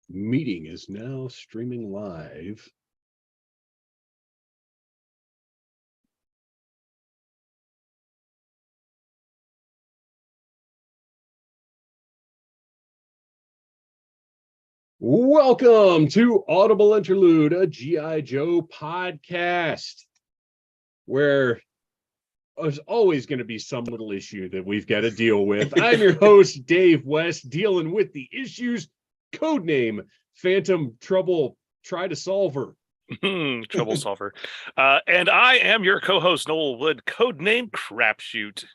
Meeting is now streaming live. Welcome to Audible Interlude, a G.I. Joe podcast, where there's always going to be some little issue that we've got to deal with. I'm your host, Dave West, dealing with the issues, codename Phantom Trouble Try to Solver. Trouble solver. And I am your co-host, Noel Wood, codename Crapshoot.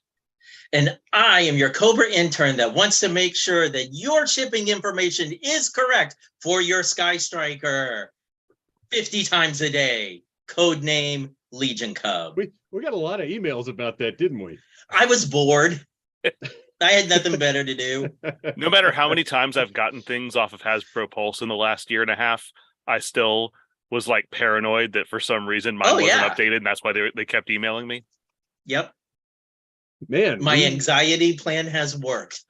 And I am your Cobra intern that wants to make sure that your shipping information is correct for your Sky Striker 50 times a day. Codename Legion Cub. We got a lot of emails about that, didn't we? I was bored. I had nothing better to do. No matter how many times I've gotten things off of Hasbro Pulse in the last year and a half, I still was like paranoid that for some reason mine wasn't updated, and that's why they kept emailing me. Yep. Man, my anxiety plan has worked.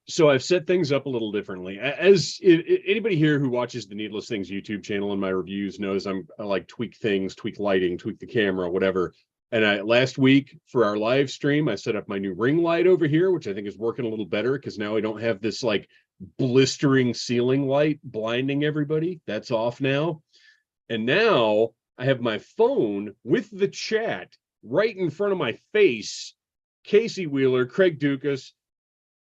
So I've set things up a little differently. As anybody here who watches the Needless Things YouTube channel and my reviews knows, I like tweak things, tweak lighting, tweak the camera, whatever. And last week for our live stream, I set up my new ring light over here, which I think is working a little better because now I don't have this like blistering ceiling light blinding everybody. That's off now. And now I have my phone with the chat right in front of my face. Casey Wheeler, Craig Dukas,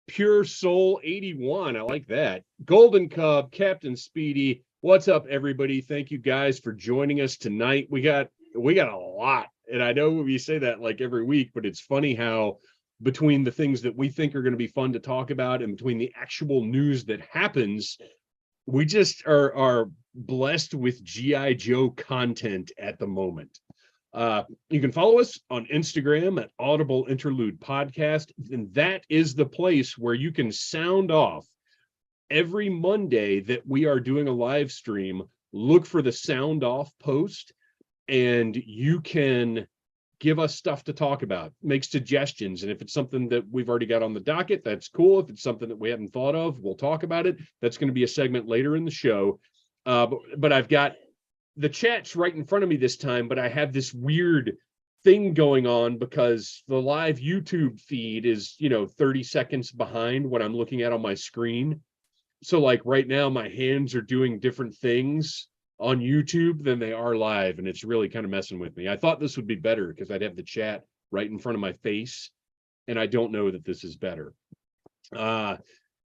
Pure Soul 81. I like that. Golden Cub, Captain Speedy. What's up, everybody? Thank you guys for joining us tonight. We got a lot. And I know we say that like every week, but it's funny how between the things that we think are going to be fun to talk about and between the actual news that happens, we just are blessed with G.I. Joe content at the moment. You can follow us on Instagram at Audible Interlude Podcast, and that is the place where you can sound off every Monday that we are doing a live stream. Look for the sound off post, and you can give us stuff to talk about, make suggestions, and if it's something that we've already got on the docket, that's cool. If it's something that we haven't thought of, we'll talk about it. That's going to be a segment later in the show. But I've got the chat's right in front of me this time, but I have this weird thing going on because the live YouTube feed is, 30 seconds behind what I'm looking at on my screen. So like right now, my hands are doing different things on YouTube than they are live, and it's really kind of messing with me. I thought this would be better because I'd have the chat right in front of my face, and I don't know that this is better.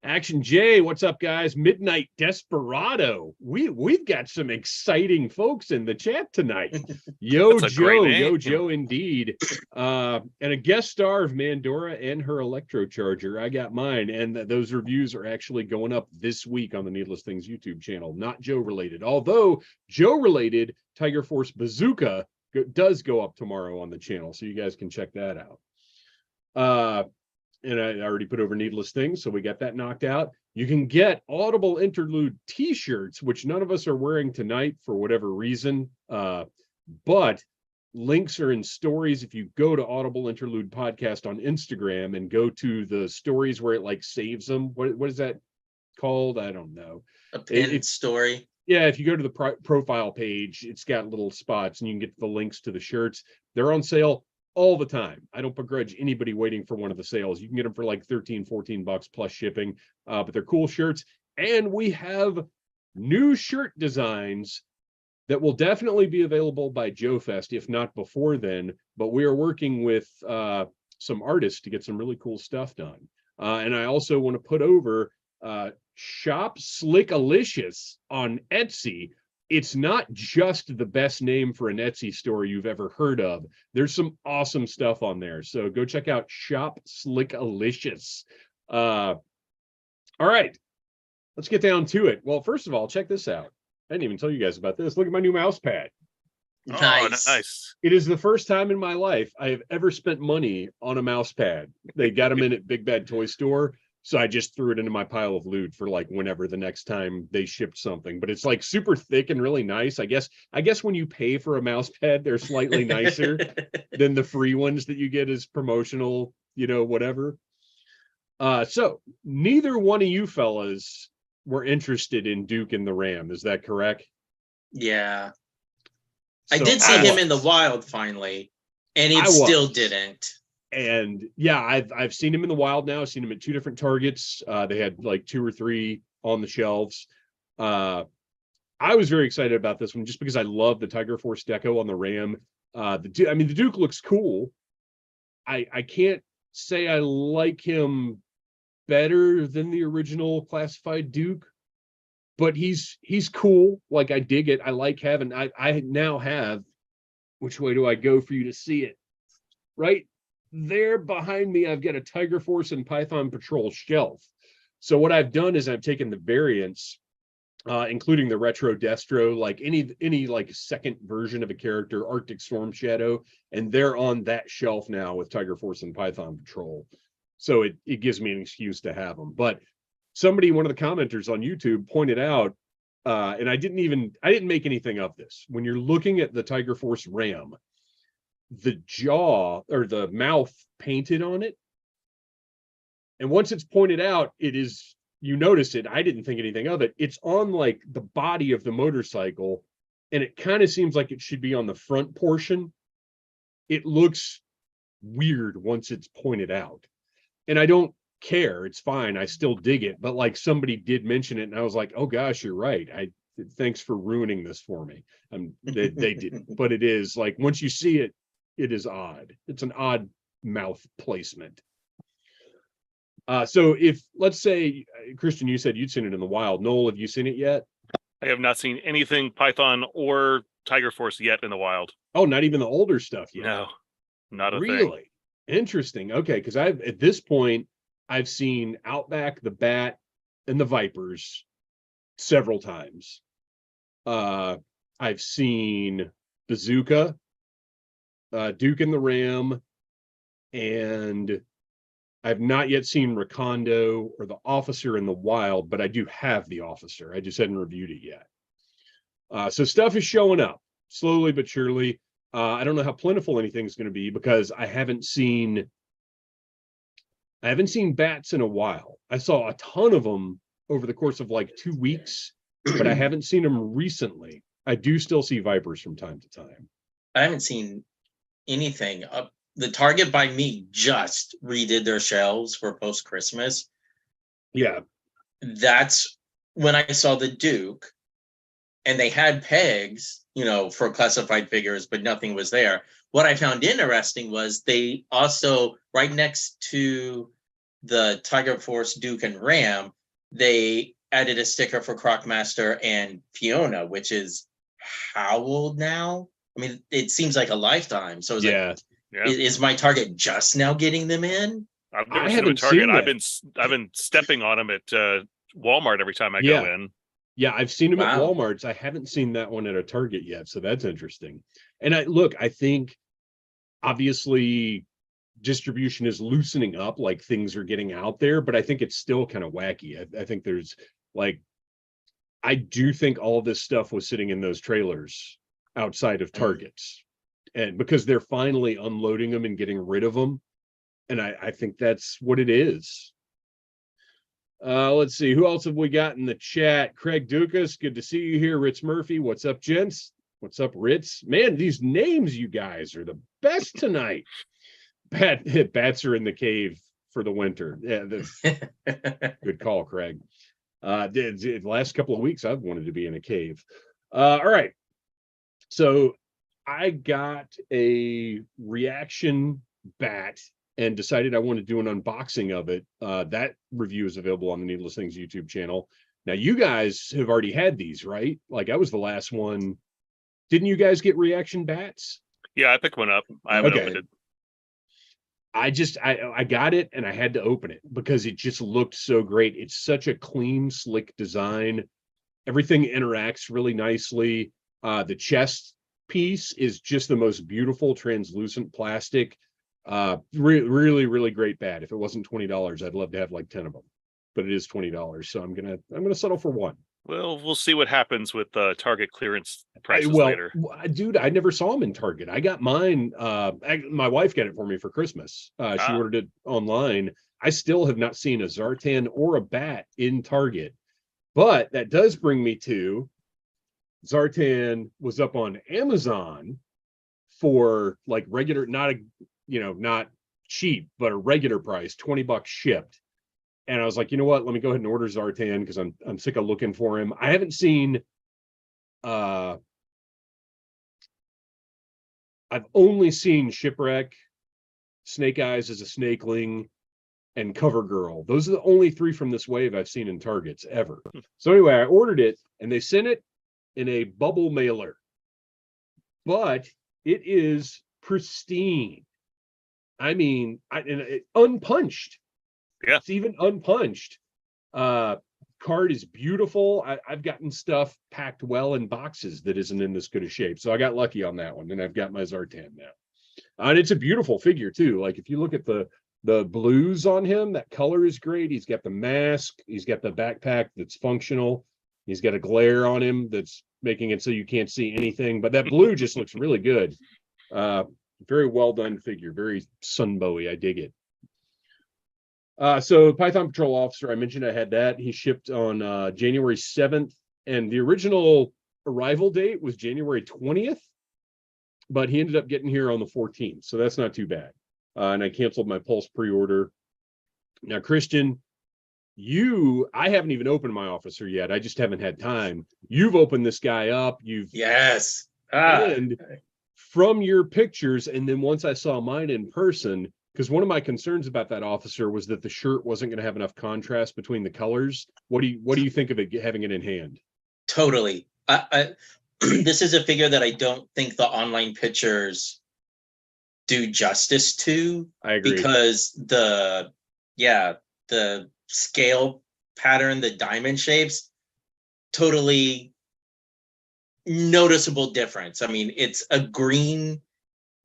Action J, what's up, guys? Midnight Desperado. We've got some exciting folks in the chat tonight. Yo Joe, indeed. And a guest star of Mandora and her electrocharger. I got mine, and those reviews are actually going up this week on the Needless Things YouTube channel. Not Joe related, although Joe related Tiger Force Bazooka does go up tomorrow on the channel, so you guys can check that out. And I already put over Needless Things, so we got that knocked out. You can get Audible Interlude t-shirts, which none of us are wearing tonight for whatever reason. But links are in stories. If you go to Audible Interlude Podcast on Instagram and go to the stories where it like saves them, what is that called? I don't know. A pinned story. Yeah, if you go to the profile page, it's got little spots and you can get the links to the shirts. They're on sale all the time. I don't begrudge anybody waiting for one of the sales. You can get them for like $13-14 plus shipping, but they're cool shirts. And we have new shirt designs that will definitely be available by Joe Fest, if not before then. But we are working with some artists to get some really cool stuff done. And I also want to put over Shop Slickalicious on Etsy. It's not just the best name for an Etsy store you've ever heard of. There's some awesome stuff on there. So go check out Shop Slickalicious. All right, let's get down to it. Well, first of all, check this out. I didn't even tell you guys about this. Look at my new mouse pad. Nice. Oh, nice. It is the first time in my life I have ever spent money on a mouse pad. They got them in at Big Bad Toy Store. So I just threw it into my pile of loot for like whenever the next time they shipped something. But it's like super thick and really nice. I guess when you pay for a mouse pad, they're slightly nicer than the free ones that you get as promotional, whatever. So neither one of you fellas were interested in Duke and the Ram. Is that correct? Yeah. So I did see him in the wild finally, and it still didn't. And yeah, I've seen him in the wild now. I've seen him at 2 different targets. They had like 2 or 3 on the shelves. I was very excited about this one just because I love the Tiger Force deco on the Ram. The Duke looks cool. I can't say I like him better than the original classified Duke, but he's cool. Like, I dig it. I like having, I now have, which way do I go for you to see it? Right there behind me, I've got a Tiger Force and Python Patrol shelf. So what I've done is I've taken the variants, including the retro Destro, like any like second version of a character, Arctic Storm Shadow, and they're on that shelf now with Tiger Force and Python Patrol. So it gives me an excuse to have them. But one of the commenters on YouTube pointed out, and I didn't make anything of this. When you're looking at the Tiger Force Ram, the jaw or the mouth painted on it, and once it's pointed out, it is, you notice it. I didn't think anything of it. It's on like the body of the motorcycle, and it kind of seems like it should be on the front portion. It looks weird once it's pointed out, and I don't care. It's fine. I still dig it. But like, somebody did mention it, and I was like, oh gosh, you're right. Thanks for ruining this for me. They didn't, but it is like, once you see it, it is odd. It's an odd mouth placement. So if, let's say, Kristian, you said you'd seen it in the wild. Noel, have you seen it yet? I have not seen anything Python or Tiger Force yet in the wild. Oh, not even the older stuff yet? No, not a thing. Really? Interesting. Okay, because at this point, I've seen Outback, the Bat, and the Vipers several times. I've seen Bazooka, Duke and the Ram, and I've not yet seen Recondo or the Officer in the wild, but I do have the Officer. I just hadn't reviewed it yet. So stuff is showing up slowly but surely. I don't know how plentiful anything's going to be because I haven't seen bats in a while. I saw a ton of them over the course of like 2 weeks, but I haven't seen them recently. I do still see Vipers from time to time. I haven't seen anything. The Target by me just redid their shelves for post-Christmas. Yeah. That's when I saw the Duke, and they had pegs, for classified figures, but nothing was there. What I found interesting was they also, right next to the Tiger Force, Duke, and Ram, they added a sticker for Crocmaster and Fiona, which is how old now? I mean, it seems like a lifetime. So it's is my Target just now getting them in? I've never seen them at Target. I've been stepping on them at Walmart every time I go in. Yeah, I've seen them at Walmart's. I haven't seen that one at a Target yet, so that's interesting. And I think obviously distribution is loosening up, like things are getting out there, but I think it's still kind of wacky. I think there's I do think all of this stuff was sitting in those trailers outside of Targets, and because they're finally unloading them and getting rid of them, and I think that's what it is. Let's see, who else have we got in the chat? Craig Dukas, good to see you here. Ritz Murphy, what's up, gents? What's up, Ritz? Man, these names, you guys, are the best tonight. Bats are in the cave for the winter. Yeah, good call, Craig. The last couple of weeks, I've wanted to be in a cave. All right. So I got a reaction bat and decided I want to do an unboxing of it. That review is available on the Needless Things YouTube channel. Now, you guys have already had these, right? Like, I was the last one. Didn't you guys get reaction bats? Yeah, I picked one up. I haven't opened it. I got it and I had to open it because it just looked so great. It's such a clean, slick design. Everything interacts really nicely. The chest piece is just the most beautiful translucent plastic. Really, really great bat. If it wasn't $20, I'd love to have like 10 of them, but it is $20, so I'm gonna settle for one. Well, we'll see what happens with Target clearance prices later. Dude, I never saw them in Target. I got mine. My wife got it for me for Christmas. She ordered it online. I still have not seen a Zartan or a bat in Target. But that does bring me to Zartan was up on Amazon for like regular, not cheap, but a regular price, $20 shipped. And I was like, you know what? Let me go ahead and order Zartan because I'm sick of looking for him. I haven't seen I've only seen Shipwreck, Snake Eyes as a Snakeling, and CoverGirl. Those are the only 3 from this wave I've seen in Targets ever. So anyway, I ordered it and they sent it in a bubble mailer, but it is pristine. I mean, unpunched. Yeah, it's even unpunched. Card is beautiful. I've gotten stuff packed well in boxes that isn't in this good a shape, so I got lucky on that one, and I've got my Zartan now. And it's a beautiful figure too. Like if you look at the blues on him, that color is great. He's got the mask. He's got the backpack that's functional. He's got a glare on him that's making it so you can't see anything. But that blue just looks really good. Very well done figure. Very sunbowy. I dig it. So Python Patrol Officer, I mentioned I had that. He shipped on January 7th, and the original arrival date was January 20th, but he ended up getting here on the 14th, so that's not too bad. And I canceled my Pulse pre-order. Now, Kristian, I haven't even opened my Officer yet. I just haven't had time. You've opened this guy up. Yes. And from your pictures, and then once I saw mine in person, because one of my concerns about that Officer was that the shirt wasn't going to have enough contrast between the colors. What do you think of it having it in hand? Totally. This is a figure that I don't think the online pictures do justice to. I agree. Because the scale pattern, the diamond shapes, totally noticeable difference. I mean, it's a green.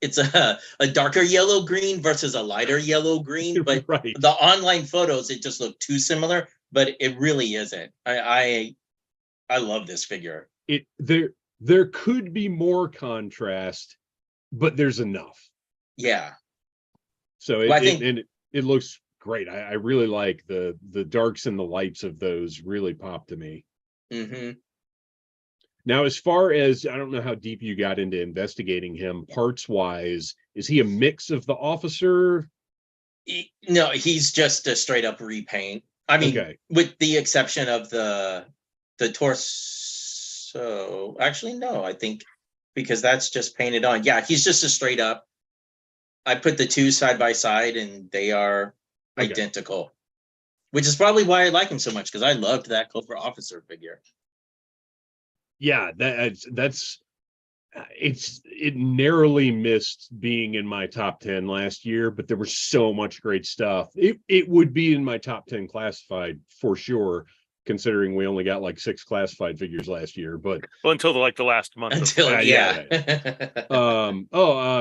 It's a darker yellow green versus a lighter yellow green, but right. The online photos, it just looked too similar, but it really isn't. I love this figure. There could be more contrast, but there's enough. Yeah. So it looks great. I really like the darks and the lights of those really pop to me. Mm-hmm. Now, as far as, I don't know how deep you got into investigating him parts wise, is he a mix of the Officer? No, he's just a straight up repaint. I mean, okay. With the exception of the torso. Actually, no, I think because that's just painted on. Yeah, he's just a straight up. I put the 2 side by side and they are identical, which is probably why I like him so much, because I loved that Cobra Officer figure. Yeah, it narrowly missed being in my top 10 last year, but there was so much great stuff. It would be in my top 10 classified for sure, considering we only got like 6 classified figures last year. But until the last month.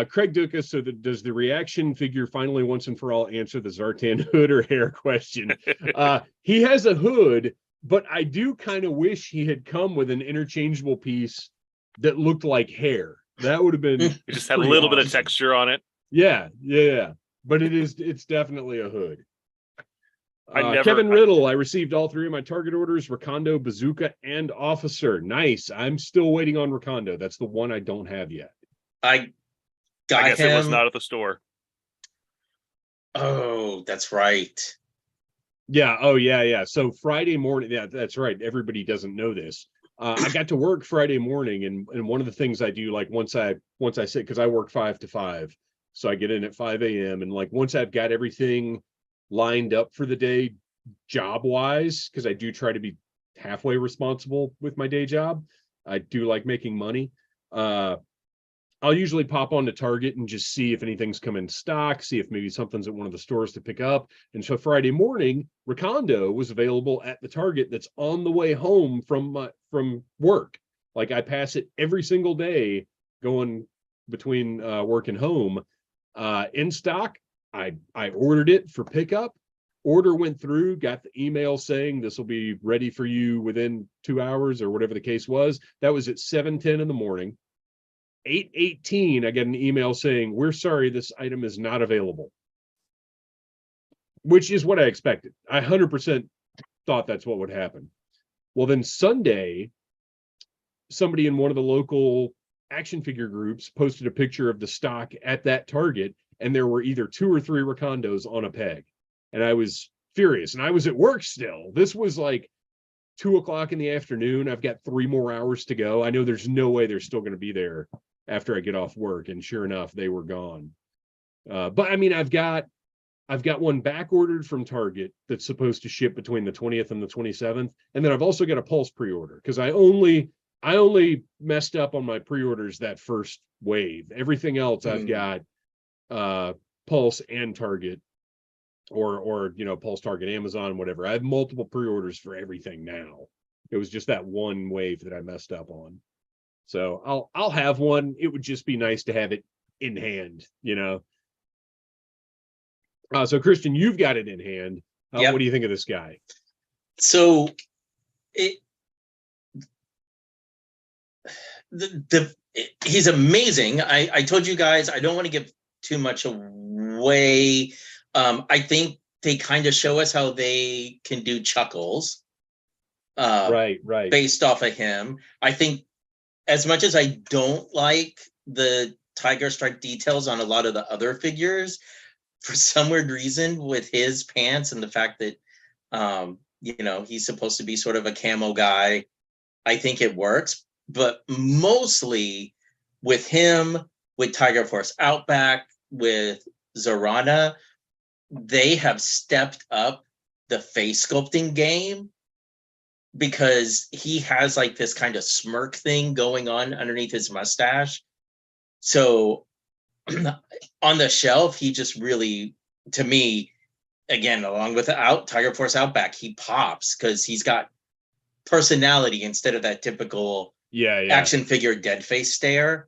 Craig Duca. So does the reaction figure finally once and for all answer the Zartan hood or hair question? He has a hood, but I do kind of wish he had come with an interchangeable piece that looked like hair. That would have been. It just had a little bit of texture on it. Yeah. But it's definitely a hood. Kevin Riddle, I received all 3 of my Target orders: Recondo, Bazooka, and Officer. Nice. I'm still waiting on Recondo. That's the one I don't have yet. I guess it was not at the store. Oh, that's right. Yeah. Oh, yeah. So Friday morning. Yeah, that's right. Everybody doesn't know this. I got to work Friday morning, and one of the things I do, like once I sit, because I work 5 to 5, so I get in at 5 a.m. and like once I've got everything lined up for the day, job wise, because I do try to be halfway responsible with my day job. I do like making money. I'll usually pop onto Target and just see if anything's come in stock, see if maybe something's at one of the stores to pick up. And so Friday morning, Recondo was available at the Target that's on the way home from work. Like I pass it every single day going between work and home. In stock, I ordered it for pickup. Order went through, got the email saying this will be ready for you within 2 hours or whatever the case was. That was at 7:10 in the morning. 8:18, I get an email saying, we're sorry, this item is not available. Which is what I expected. I 100% thought that's what would happen. Well, then Sunday, somebody in one of the local action figure groups posted a picture of the stock at that Target, and there were either 2 or 3 Rakondos on a peg. And I was furious, and I was at work still. This was like 2:00 in the afternoon. I've got 3 more hours to go. I know there's no way they're still going to be there after I get off work. And sure enough, they were gone. But I mean, I've got one back ordered from Target that's supposed to ship between the 20th and the 27th. And then I've also got a Pulse pre-order, because I only messed up on my pre-orders that first wave. Everything else I've got Pulse and Target, or Pulse, Target, Amazon, whatever. I have multiple pre-orders for everything now. It was just that one wave that I messed up on. So I'll have one. It would just be nice to have it in hand, So Kristian, you've got it in hand. Yep. What do you think of this guy? So he's amazing. I told you guys I don't want to give too much away. I think they kind of show us how they can do Chuckles. Right. Based off of him. I think as much as I don't like the tiger stripe details on a lot of the other figures, for some weird reason with his pants and the fact that he's supposed to be sort of a camo guy, I think it works. But mostly with him, with Tiger Force Outback, with Zorana, they have stepped up the face sculpting game, because he has like this kind of smirk thing going on underneath his mustache. So on the shelf, he just really, to me, again, along with Tiger Force Outback, he pops because he's got personality instead of that typical action figure dead face stare.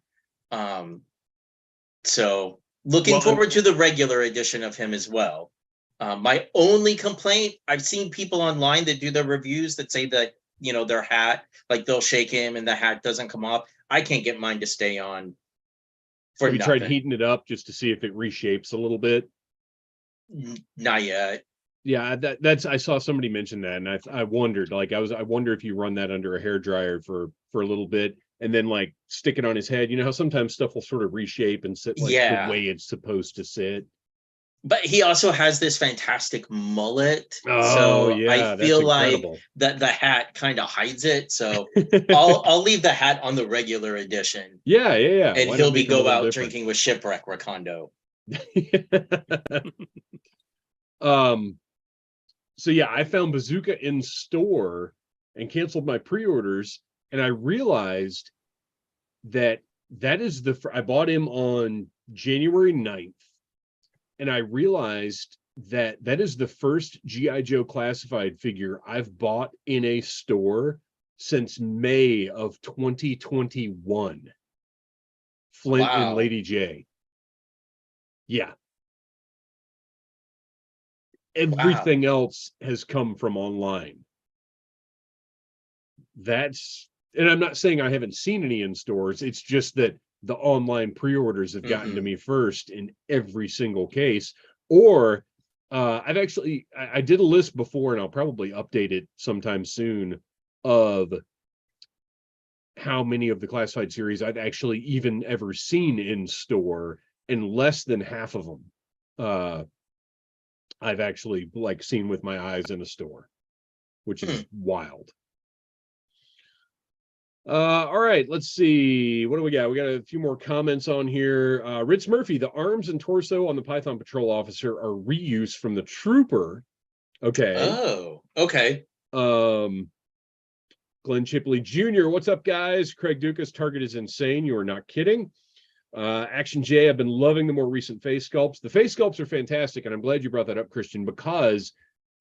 So looking forward to the regular edition of him as well. My only complaint, I've seen people online that do their reviews that say that, their hat, like they'll shake him and the hat doesn't come off. I can't get mine to stay on for Have you nothing. tried heating it up just to see if it reshapes a little bit? Not yet. Yeah, I saw somebody mention that, and I wondered, I wonder if you run that under a hair dryer for a little bit and then like stick it on his head. You know how sometimes stuff will sort of reshape and sit like the way it's supposed to sit. But he also has this fantastic mullet. Oh, so yeah, I feel like that the hat kind of hides it. So I'll leave the hat on the regular edition. Yeah. And he'll be go out drinking with Shipwreck Rakondo. So yeah, I found Bazooka in store and canceled my pre-orders, and I realized that is I bought him on January 9th. And I realized that is the first G.I. Joe classified figure I've bought in a store since May of 2021. Flint and Lady J. Yeah. Everything else has come from online. And I'm not saying I haven't seen any in stores. It's just that the online pre-orders have gotten to me first in every single case. Or I did a list before, and I'll probably update it sometime soon, of how many of the classified series I've actually even ever seen in store, and less than half of them I've actually seen with my eyes in a store, which is wild. All right, let's see. What do we got? We got a few more comments on here. Ritz Murphy, the arms and torso on the Python Patrol officer are reuse from the Trooper. Okay. Oh, okay. Glenn Chipley Jr., what's up, guys? Craig Dukas, Target is insane. You are not kidding. Action J, I've been loving the more recent face sculpts. The face sculpts are fantastic, and I'm glad you brought that up, Kristian, because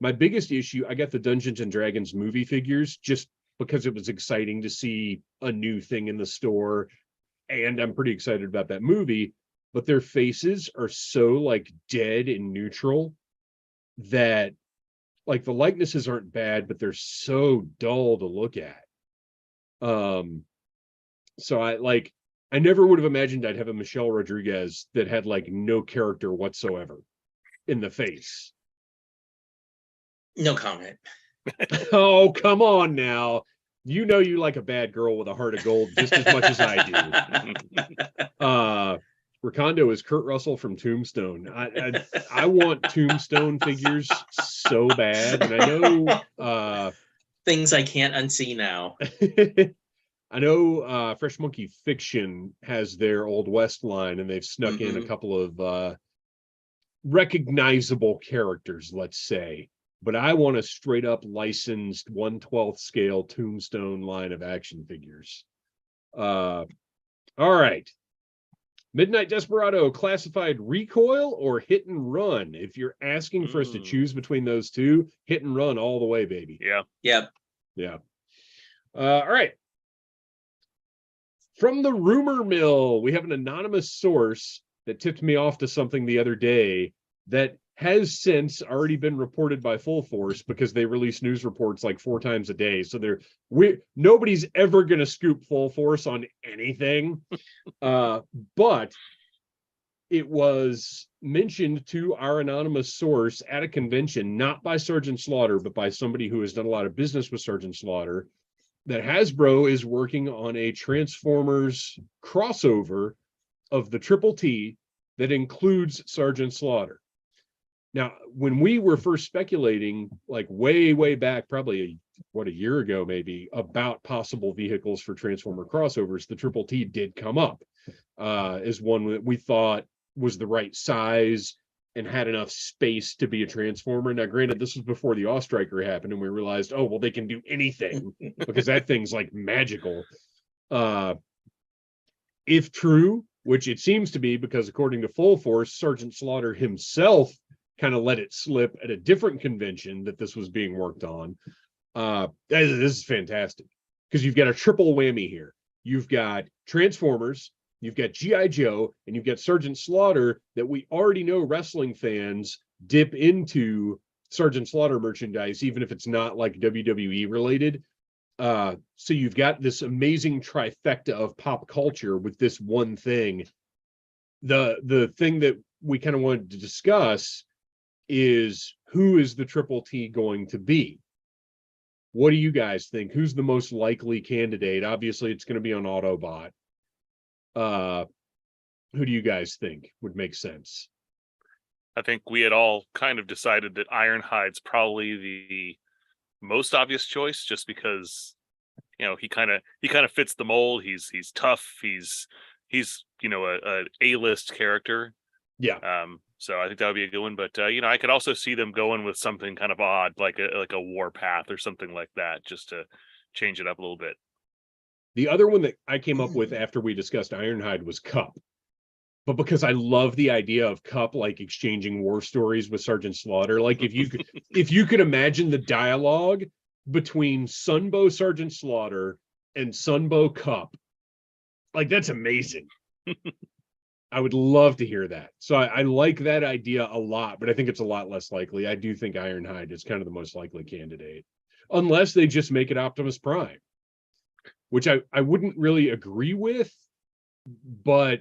my biggest issue, I got the Dungeons and Dragons movie figures just because it was exciting to see a new thing in the store, and I'm pretty excited about that movie, but their faces are so dead and neutral that the likenesses aren't bad, but they're so dull to look at. So I never would have imagined I'd have a Michelle Rodriguez that had no character whatsoever in the face. No comment. Oh, come on now. You know you like a bad girl with a heart of gold just as much as I do. Recondo is Kurt Russell from Tombstone. I want Tombstone figures so bad, and I know things I can't unsee now. I know Fresh Monkey Fiction has their Old West line, and they've snuck in a couple of recognizable characters, let's say. But I want a straight up licensed 1/12 scale Tombstone line of action figures. All right. Midnight Desperado, classified recoil or hit and run? If you're asking for us to choose between those two, hit and run all the way, baby. Yeah. Yep. Yeah. All right. From the rumor mill, we have an anonymous source that tipped me off to something the other day that has since already been reported by Full Force, because they release news reports like 4 times a day. So nobody's ever going to scoop Full Force on anything. But it was mentioned to our anonymous source at a convention, not by Sergeant Slaughter, but by somebody who has done a lot of business with Sergeant Slaughter, that Hasbro is working on a Transformers crossover of the Triple T that includes Sergeant Slaughter. Now, when we were first speculating, like way back, probably a year ago, maybe, about possible vehicles for Transformer crossovers, the Triple T did come up as one that we thought was the right size and had enough space to be a Transformer. Now, granted, this was before the Ostriker happened, and we realized, oh, well, they can do anything because that thing's like magical. If true, which it seems to be, because according to Full Force, Sergeant Slaughter himself kind of let it slip at a different convention that this was being worked on. This is fantastic, because you've got a triple whammy here. You've got Transformers, you've got G.I. Joe, and you've got Sergeant Slaughter, that we already know wrestling fans dip into Sergeant Slaughter merchandise, even if it's not like WWE related. So you've got this amazing trifecta of pop culture with this one thing. The thing that we kind of wanted to discuss is, who is the Triple T going to be? What do you guys think? Who's the most likely candidate? Obviously, it's going to be on Autobot. Who do you guys think would make sense? I think we had all kind of decided that Ironhide's probably the most obvious choice, just because, you know, he kind of fits the mold. He's tough. He's a A-list character. Yeah. So I think that would be a good one. But I could also see them going with something kind of odd, like a Warpath or something like that, just to change it up a little bit. The other one that I came up with after we discussed Ironhide was Cup. But because I love the idea of Cup like exchanging war stories with Sergeant Slaughter, like if you could imagine the dialogue between Sunbow Sergeant Slaughter and Sunbow Cup, like, that's amazing. I would love to hear that. So I like that idea a lot, but I think it's a lot less likely. I do think Ironhide is kind of the most likely candidate, unless they just make it Optimus Prime, which I wouldn't really agree with, but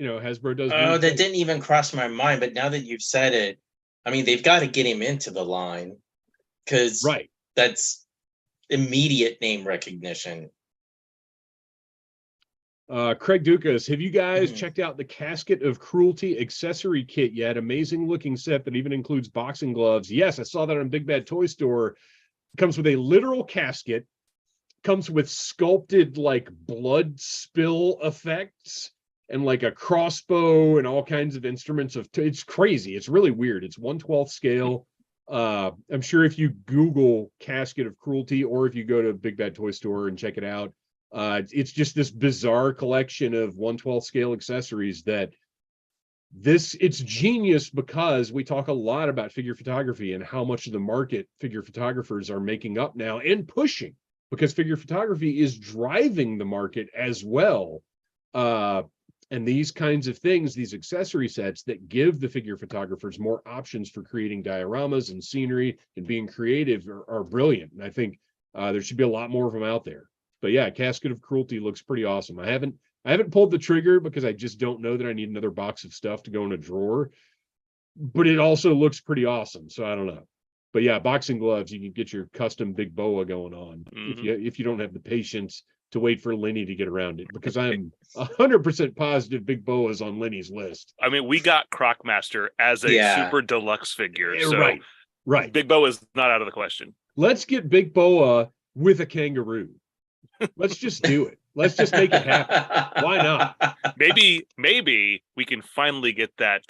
Hasbro does. Oh, that didn't even cross my mind, but now that you've said it, I mean, they've got to get him into the line, because that's immediate name recognition. Craig Dukas, have you guys checked out the Casket of Cruelty accessory kit yet? Amazing looking set that even includes boxing gloves. Yes, I saw that on Big Bad Toy Store. It comes with a literal casket, comes with sculpted like blood spill effects, and like a crossbow and all kinds of instruments it's crazy. It's really weird. It's 1/12 scale. I'm sure if you Google Casket of Cruelty, or if you go to Big Bad Toy Store and check it out, it's just this bizarre collection of 1/12 scale accessories it's genius, because we talk a lot about figure photography and how much of the market figure photographers are making up now and pushing, because figure photography is driving the market as well. And these kinds of things, these accessory sets that give the figure photographers more options for creating dioramas and scenery and being creative are brilliant. And I think there should be a lot more of them out there. But yeah, Casket of Cruelty looks pretty awesome. I haven't pulled the trigger, because I just don't know that I need another box of stuff to go in a drawer. But it also looks pretty awesome, so I don't know. But yeah, boxing gloves, you can get your custom big boa going on if you don't have the patience to wait for Lenny to get around it, because I'm 100% positive big boa is on Lenny's list. I mean, we got Crocmaster as a super deluxe figure, so right. Big Boa is not out of the question. Let's get big boa with a kangaroo. Let's just do it. Let's just make it happen. Why not? Maybe we can finally get that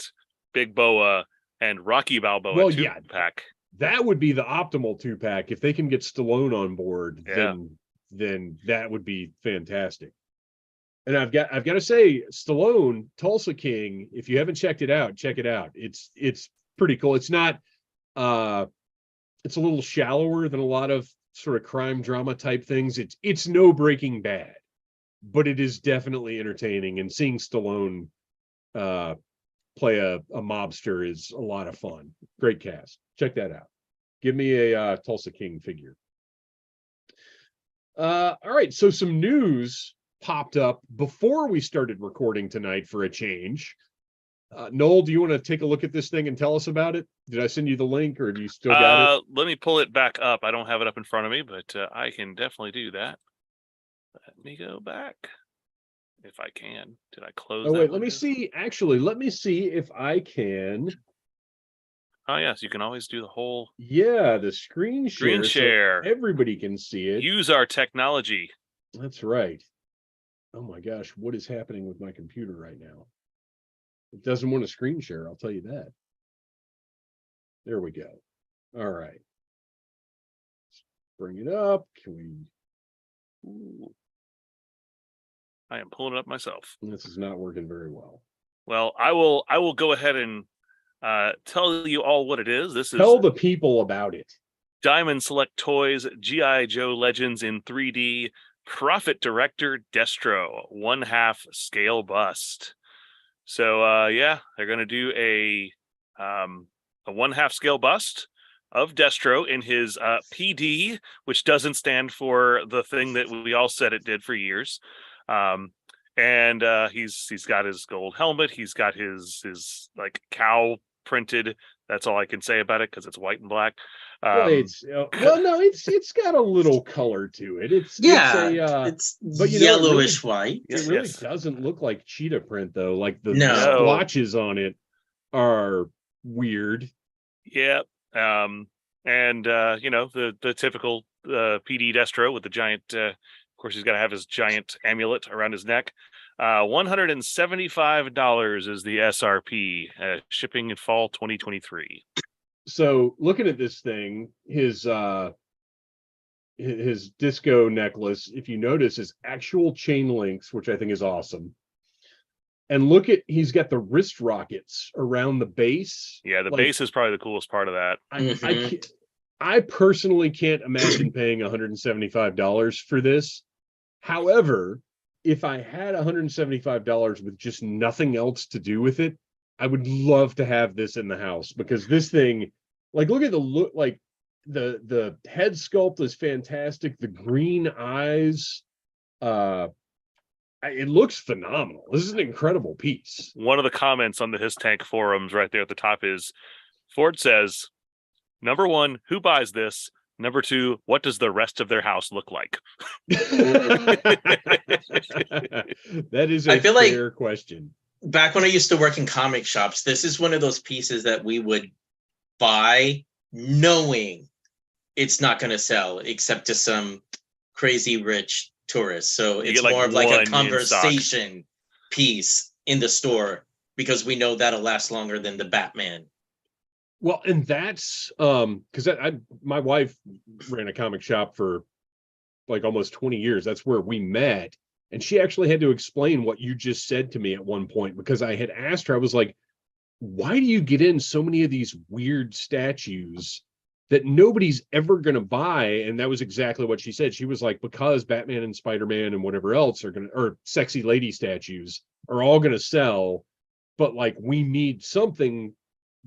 Big Boa and Rocky Balboa pack. That would be the optimal 2-pack. If they can get Stallone on board, then that would be fantastic. And I've got to say, Stallone, Tulsa King, if you haven't checked it out, check it out. It's pretty cool. It's not it's a little shallower than a lot of sort of crime drama type things. It's no Breaking Bad, but it is definitely entertaining, and seeing Stallone play a mobster is a lot of fun. Great cast. Check that out. Give me a Tulsa King figure. All right, so some news popped up before we started recording tonight for a change. Noel, do you want to take a look at this thing and tell us about it? Did I send you the link, or do you still got it? Let me pull it back up. I don't have it up in front of me, but I can definitely do that. Let me go back if I can. Did I close? Oh wait, let me see. Actually, let me see if I can. Oh yes, you can always do the whole. Yeah, the screen share. So everybody can see it. Use our technology. That's right. Oh my gosh, what is happening with my computer right now? It doesn't want to screen share, I'll tell you that. There we go. All right. Let's bring it up. Can we? Ooh. I am pulling it up myself. This is not working very well. Well, I will go ahead and tell you all what it is. Tell the people about it. Diamond Select Toys G.I. Joe Legends in 3D Profit Director Destro 1/2 scale bust. So yeah, they're gonna do a 1/2 scale bust of Destro in his PD, which doesn't stand for the thing that we all said it did for years. And he's got his gold helmet. He's got his like cow printed. That's all I can say about it because it's white and black. Well, it's got a little color to it. It's yellowish white. It really doesn't look like cheetah print though. Like the splotches on it are weird. Yeah. And the typical PD Destro with the giant. Of course, he's got to have his giant amulet around his neck. $175 is the SRP. Shipping in fall 2023. So looking at this thing, his disco necklace, if you notice, is actual chain links, which I think is awesome. And look at, he's got the wrist rockets around the base. Yeah, the base is probably the coolest part of that. I personally can't imagine paying $175 for this. However, if I had $175 with just nothing else to do with it, I would love to have this in the house, because this thing, like, look at the look, like the head sculpt is fantastic. The green eyes, it looks phenomenal. This is an incredible piece. One of the comments on the His Tank forums right there at the top is, Ford says, number one, who buys this? Number two, what does the rest of their house look like? That is a fair question. Back when I used to work in comic shops, this is one of those pieces that we would buy knowing it's not going to sell except to some crazy rich tourists. So it's more of like a conversation piece in the store, because we know that'll last longer than the Batman. Well, and that's because my wife ran a comic shop for like almost 20 years. That's where we met. And she actually had to explain what you just said to me at one point, because I had asked her, I was like, why do you get in so many of these weird statues that nobody's ever going to buy? And that was exactly what she said. She was like, because Batman and Spider-Man and whatever else are going to, or sexy lady statues are all going to sell. But like, we need something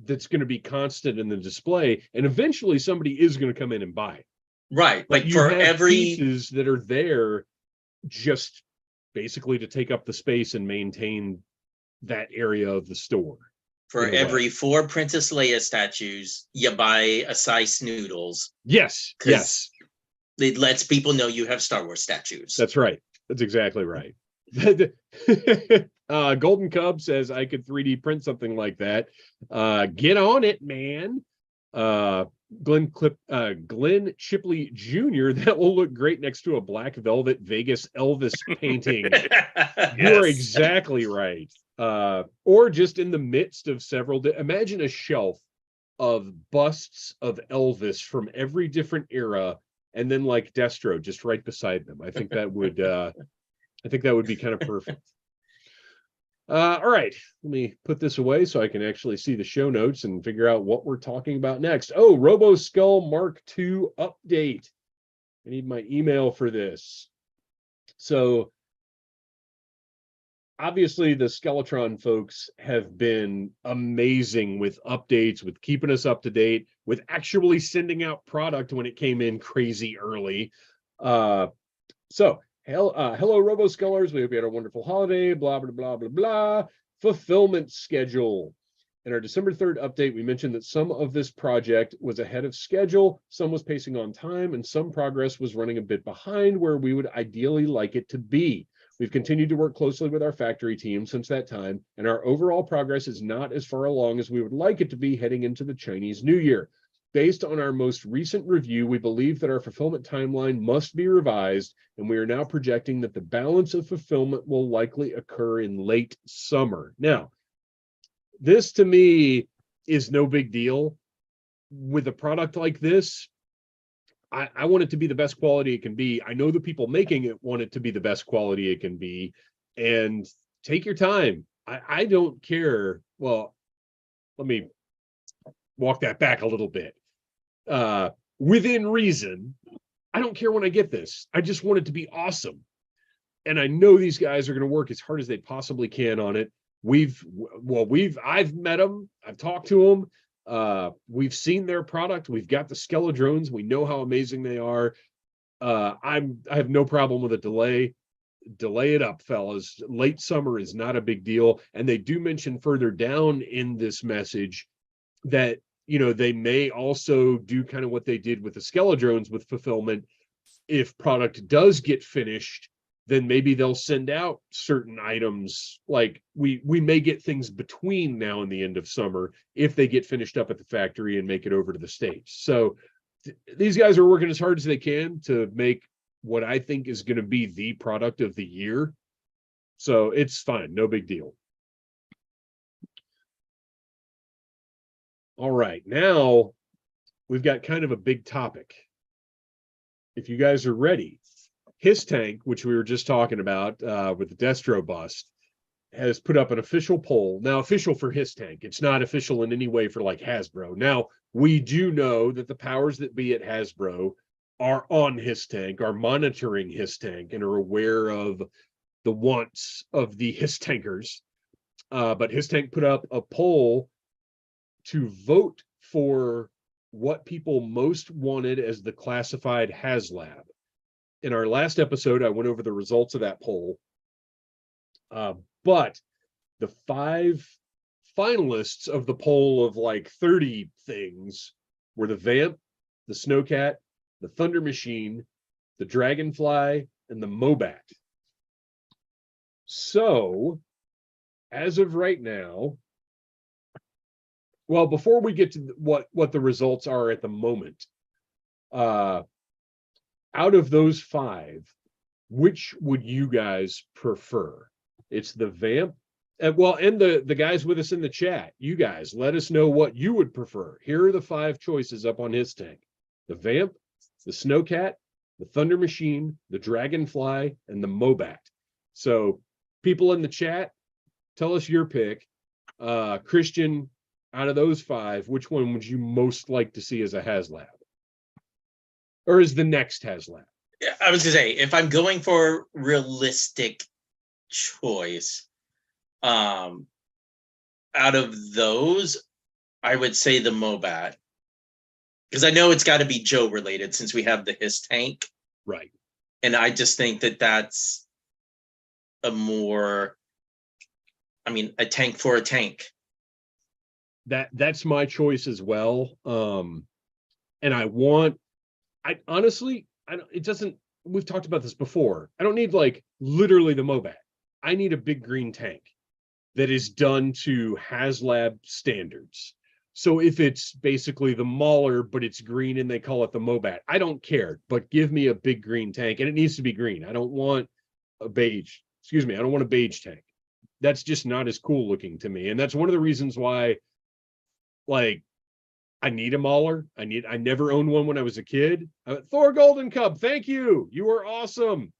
that's going to be constant in the display. And eventually somebody is going to come in and buy it. Right. Like you for have every pieces that are there just basically to take up the space and maintain that area of the store. For in a way. every 4 Princess Leia statues, you buy a size Noodles. Yes, yes. It lets people know you have Star Wars statues. That's right. That's exactly right. Golden Cub says I could 3D print something like that. Get on it, man. Glenn Shipley Jr. That will look great next to a black velvet Vegas Elvis painting. You are exactly right. Or just in the midst of several. Imagine a shelf of busts of Elvis from every different era, and then like Destro just right beside them. I think that would. I think that would be kind of perfect. All right, let me put this away so I can actually see the show notes and figure out what we're talking about next. Oh, Robo Skull Mark II update. I need my email for this. So obviously the Skeletron folks have been amazing with updates, with keeping us up to date, with actually sending out product when it came in crazy early. Hello, Robo-Skullers. We hope you had a wonderful holiday, blah, blah, blah, blah, blah. Fulfillment schedule. In our December 3rd update, we mentioned that some of this project was ahead of schedule, some was pacing on time, and some progress was running a bit behind where we would ideally like it to be. We've continued to work closely with our factory team since that time, and our overall progress is not as far along as we would like it to be heading into the Chinese New Year. Based on our most recent review, we believe that our fulfillment timeline must be revised, and we are now projecting that the balance of fulfillment will likely occur in late summer. Now, this to me is no big deal. With a product like this, I want it to be the best quality it can be. I know the people making it want it to be the best quality it can be, and take your time. I don't care. Well, let me walk that back a little bit. Within reason, I don't care when I get this. I just want it to be awesome. And I know these guys are going to work as hard as they possibly can on it. I've met them. I've talked to them. We've seen their product. We've got the Skeledrones. We know how amazing they are. I have no problem with a delay. Delay it up, fellas. Late summer is not a big deal. And they do mention further down in this message that, you know, they may also do kind of what they did with the Skeledrones with fulfillment. If product does get finished, then maybe they'll send out certain items. Like we may get things between now and the end of summer if they get finished up at the factory and make it over to the States. So these guys are working as hard as they can to make what I think is going to be the product of the year. So it's fine. No big deal. All right, now we've got kind of a big topic. If you guys are ready, His Tank, which we were just talking about with the Destro bust, has put up an official poll. Now, official for His Tank. It's not official in any way for like Hasbro. Now, we do know that the powers that be at Hasbro are on His Tank, are monitoring His Tank, and are aware of the wants of the His Tankers. But His Tank put up a poll to vote for what people most wanted as the classified HasLab. In our last episode, I went over the results of that poll. But the 5 finalists of the poll of like 30 things were the Vamp, the Snowcat, the Thunder Machine, the Dragonfly, and the Mobat. So, as of right now, well, before we get to what the results are at the moment, out of those 5, which would you guys prefer? It's the Vamp. And the guys with us in the chat, you guys, let us know what you would prefer. Here are the 5 choices up on His Tank. The Vamp, the Snowcat, the Thunder Machine, the Dragonfly, and the Mobat. So people in the chat, tell us your pick. Kristian, out of those 5, which one would you most like to see as a HasLab? Or as the next HasLab? Yeah, I was gonna say, if I'm going for realistic choice, out of those, I would say the Mobat. Because I know it's got to be Joe related since we have the His Tank. Right. And I just think that that's a tank for a tank. that's my choice as well. And I honestly, it doesn't, we've talked about this before. I don't need like literally the Mobat. I need a big green tank that is done to HasLab standards. So if it's basically the Mauler, but it's green and they call it the Mobat, I don't care, but give me a big green tank, and it needs to be green. I don't want a beige, I don't want a beige tank. That's just not as cool looking to me. And that's one of the reasons why, like, I need a Mauler. I never owned one when I was a kid. Thor Golden Cub, thank you. You are awesome.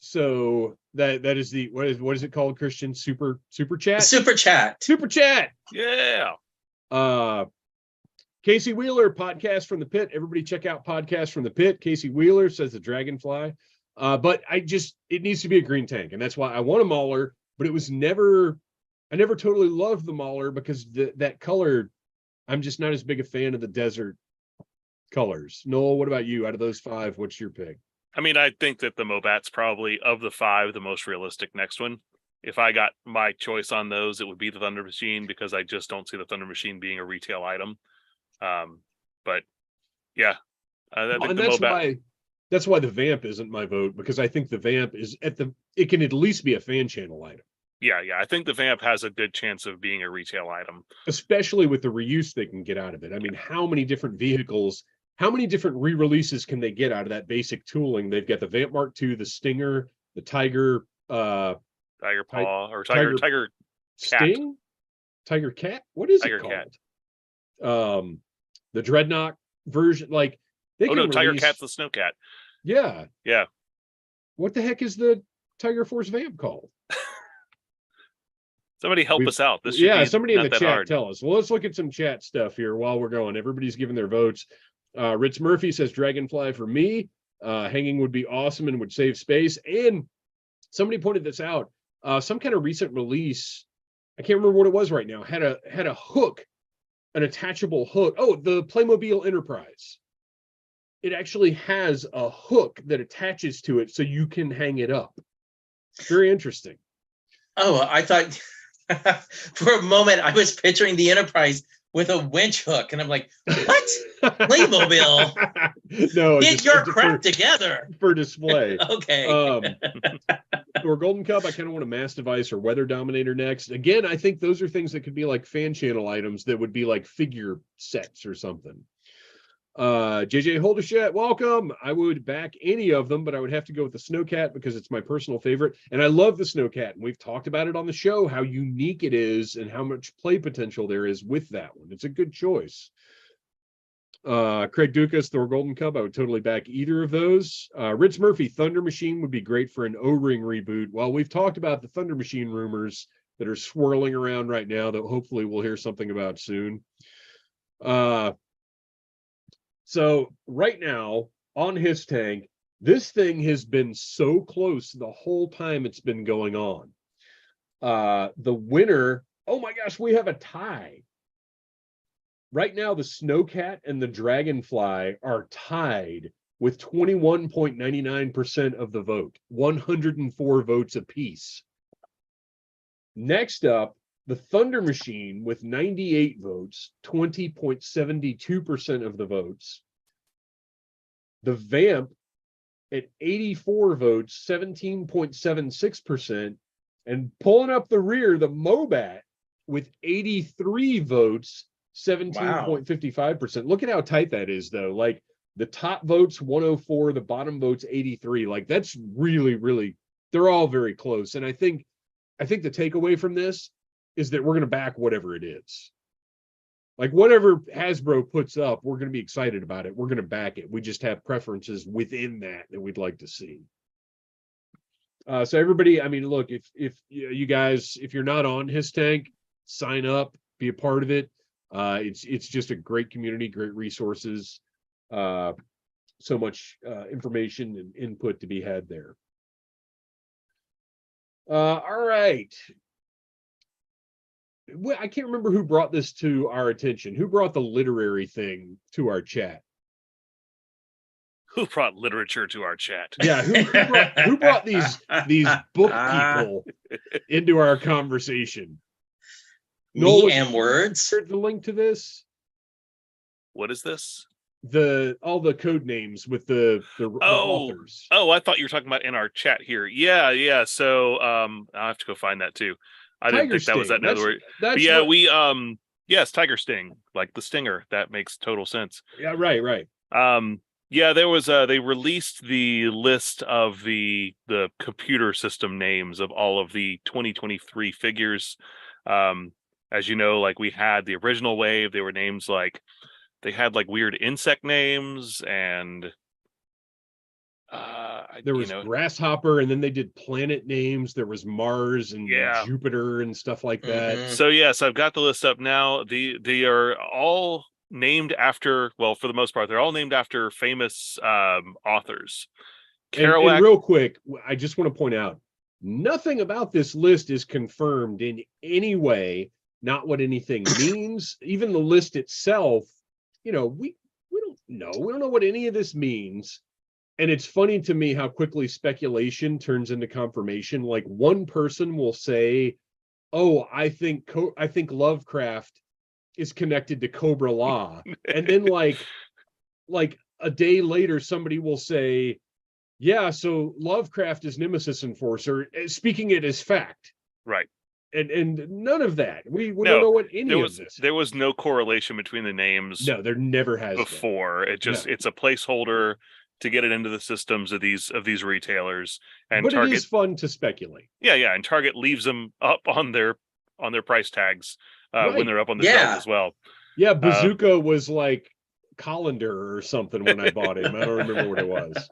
So that is the what is it called, Kristian? Super chat? Super chat. Yeah. Casey Wheeler, Podcast from the Pit. Everybody check out Podcast from the Pit. Casey Wheeler says the Dragonfly. But it needs to be a green tank, and that's why I want a Mauler, but I never totally loved the Mauler because that color, I'm just not as big a fan of the desert colors. Noel, what about you? Out of those 5, what's your pick? I mean, I think that the Mobat's probably, of the 5, the most realistic next one. If I got my choice on those, it would be the Thunder Machine, because I just don't see the Thunder Machine being a retail item. But yeah, I think the Mobat. That's why the Vamp isn't my vote, because I think the Vamp is it can at least be a fan channel item. Yeah. I think the Vamp has a good chance of being a retail item, especially with the reuse they can get out of it. I mean, how many different vehicles, how many different re-releases can they get out of that basic tooling? They've got the Vamp Mark II, the Stinger, the Tiger, Tiger Paw, or Tiger Sting, Tiger Cat. What is Tiger it called? The Dreadnought version, like Tiger Cat's the Snowcat. Yeah. What the heck is the Tiger Force Vamp called? Somebody help us out. Somebody in the chat tell us. Well, let's look at some chat stuff here while we're going. Everybody's giving their votes. Rich Murphy says Dragonfly for me. Hanging would be awesome and would save space. And somebody pointed this out. Some kind of recent release, I can't remember what it was right now, had a hook, an attachable hook. Oh, the Playmobil Enterprise. It actually has a hook that attaches to it so you can hang it up. Very interesting. Oh, I thought for a moment I was picturing the Enterprise with a winch hook, and I'm like, what? Playmobil? No, get your crap together for display. Okay. Or Golden Cup, I kind of want a Mass Device or Weather Dominator next. Again, I think those are things that could be like fan channel items that would be like figure sets or something. JJ Holdershett, welcome. I would back any of them, but I would have to go with the Snowcat because it's my personal favorite. And I love the Snowcat, and we've talked about it on the show, how unique it is and how much play potential there is with that one. It's a good choice. Craig Dukas, Thor Golden Cub, I would totally back either of those. Rich Murphy, Thunder Machine would be great for an O-Ring reboot. Well, we've talked about the Thunder Machine rumors that are swirling around right now that hopefully we'll hear something about soon. So right now on his tank, this thing has been so close the whole time it's been going on. The winner, oh my gosh, we have a tie. Right now, the Snowcat and the Dragonfly are tied with 21.99% of the vote, 104 votes apiece. Next up, the Thunder Machine with 98 votes, 20.72% of the votes. The Vamp at 84 votes, 17.76%. And pulling up the rear, the Mobat with 83 votes, 17.55%. Look at how tight that is, though. Like, the top votes 104, the bottom votes 83. Like, that's really, really, they're all very close. And I think the takeaway from this is that we're going to back whatever it is. Like, whatever Hasbro puts up, we're going to be excited about it. We're going to back it. We just have preferences within that we'd like to see. So everybody, I mean, look, if you guys, if you're not on his tank, sign up, be a part of it. It's just a great community, great resources, so much information and input to be had there. All right. I can't remember who brought this to our attention. Who brought the literary thing to our chat? Who brought literature to our chat? Yeah, who brought these book people into our conversation? Noel, Me and words. the link to this, What is this? all the code names with the authors. Oh, I thought you were talking about in our chat here. Yeah. So I'll have to go find that too. I didn't think that was that another word. But yeah, we yes, Tiger Sting, like the stinger. That makes total sense. Yeah, right. Yeah, there was they released the list of the computer system names of all of the 2023 figures. As you know, like we had the original wave, they were names like they had like weird insect names and there was Grasshopper, and then they did planet names. There was Mars and Jupiter and stuff like that. Mhm. So yes, I've got the list up now. They are all named after, well, for the most part, they're all named after famous authors. And real quick, I just want to point out, nothing about this list is confirmed in any way, not what anything means. Even the list itself, we don't know. We don't know what any of this means. And it's funny to me how quickly speculation turns into confirmation. Like one person will say, "Oh, I think Lovecraft is connected to Cobra Law," and then like a day later, somebody will say, "Yeah, so Lovecraft is Nemesis Enforcer," speaking it as fact. Right. And none of that. We don't know what any of this. There was no correlation between the names. No, there never has before. It's a placeholder to get it into the systems of these retailers. And but Target, it is fun to speculate. Yeah, and Target leaves them up on their price tags when they're up on the shelves as well. Yeah, Bazooka was like Colander or something when I bought him. I don't remember what it was.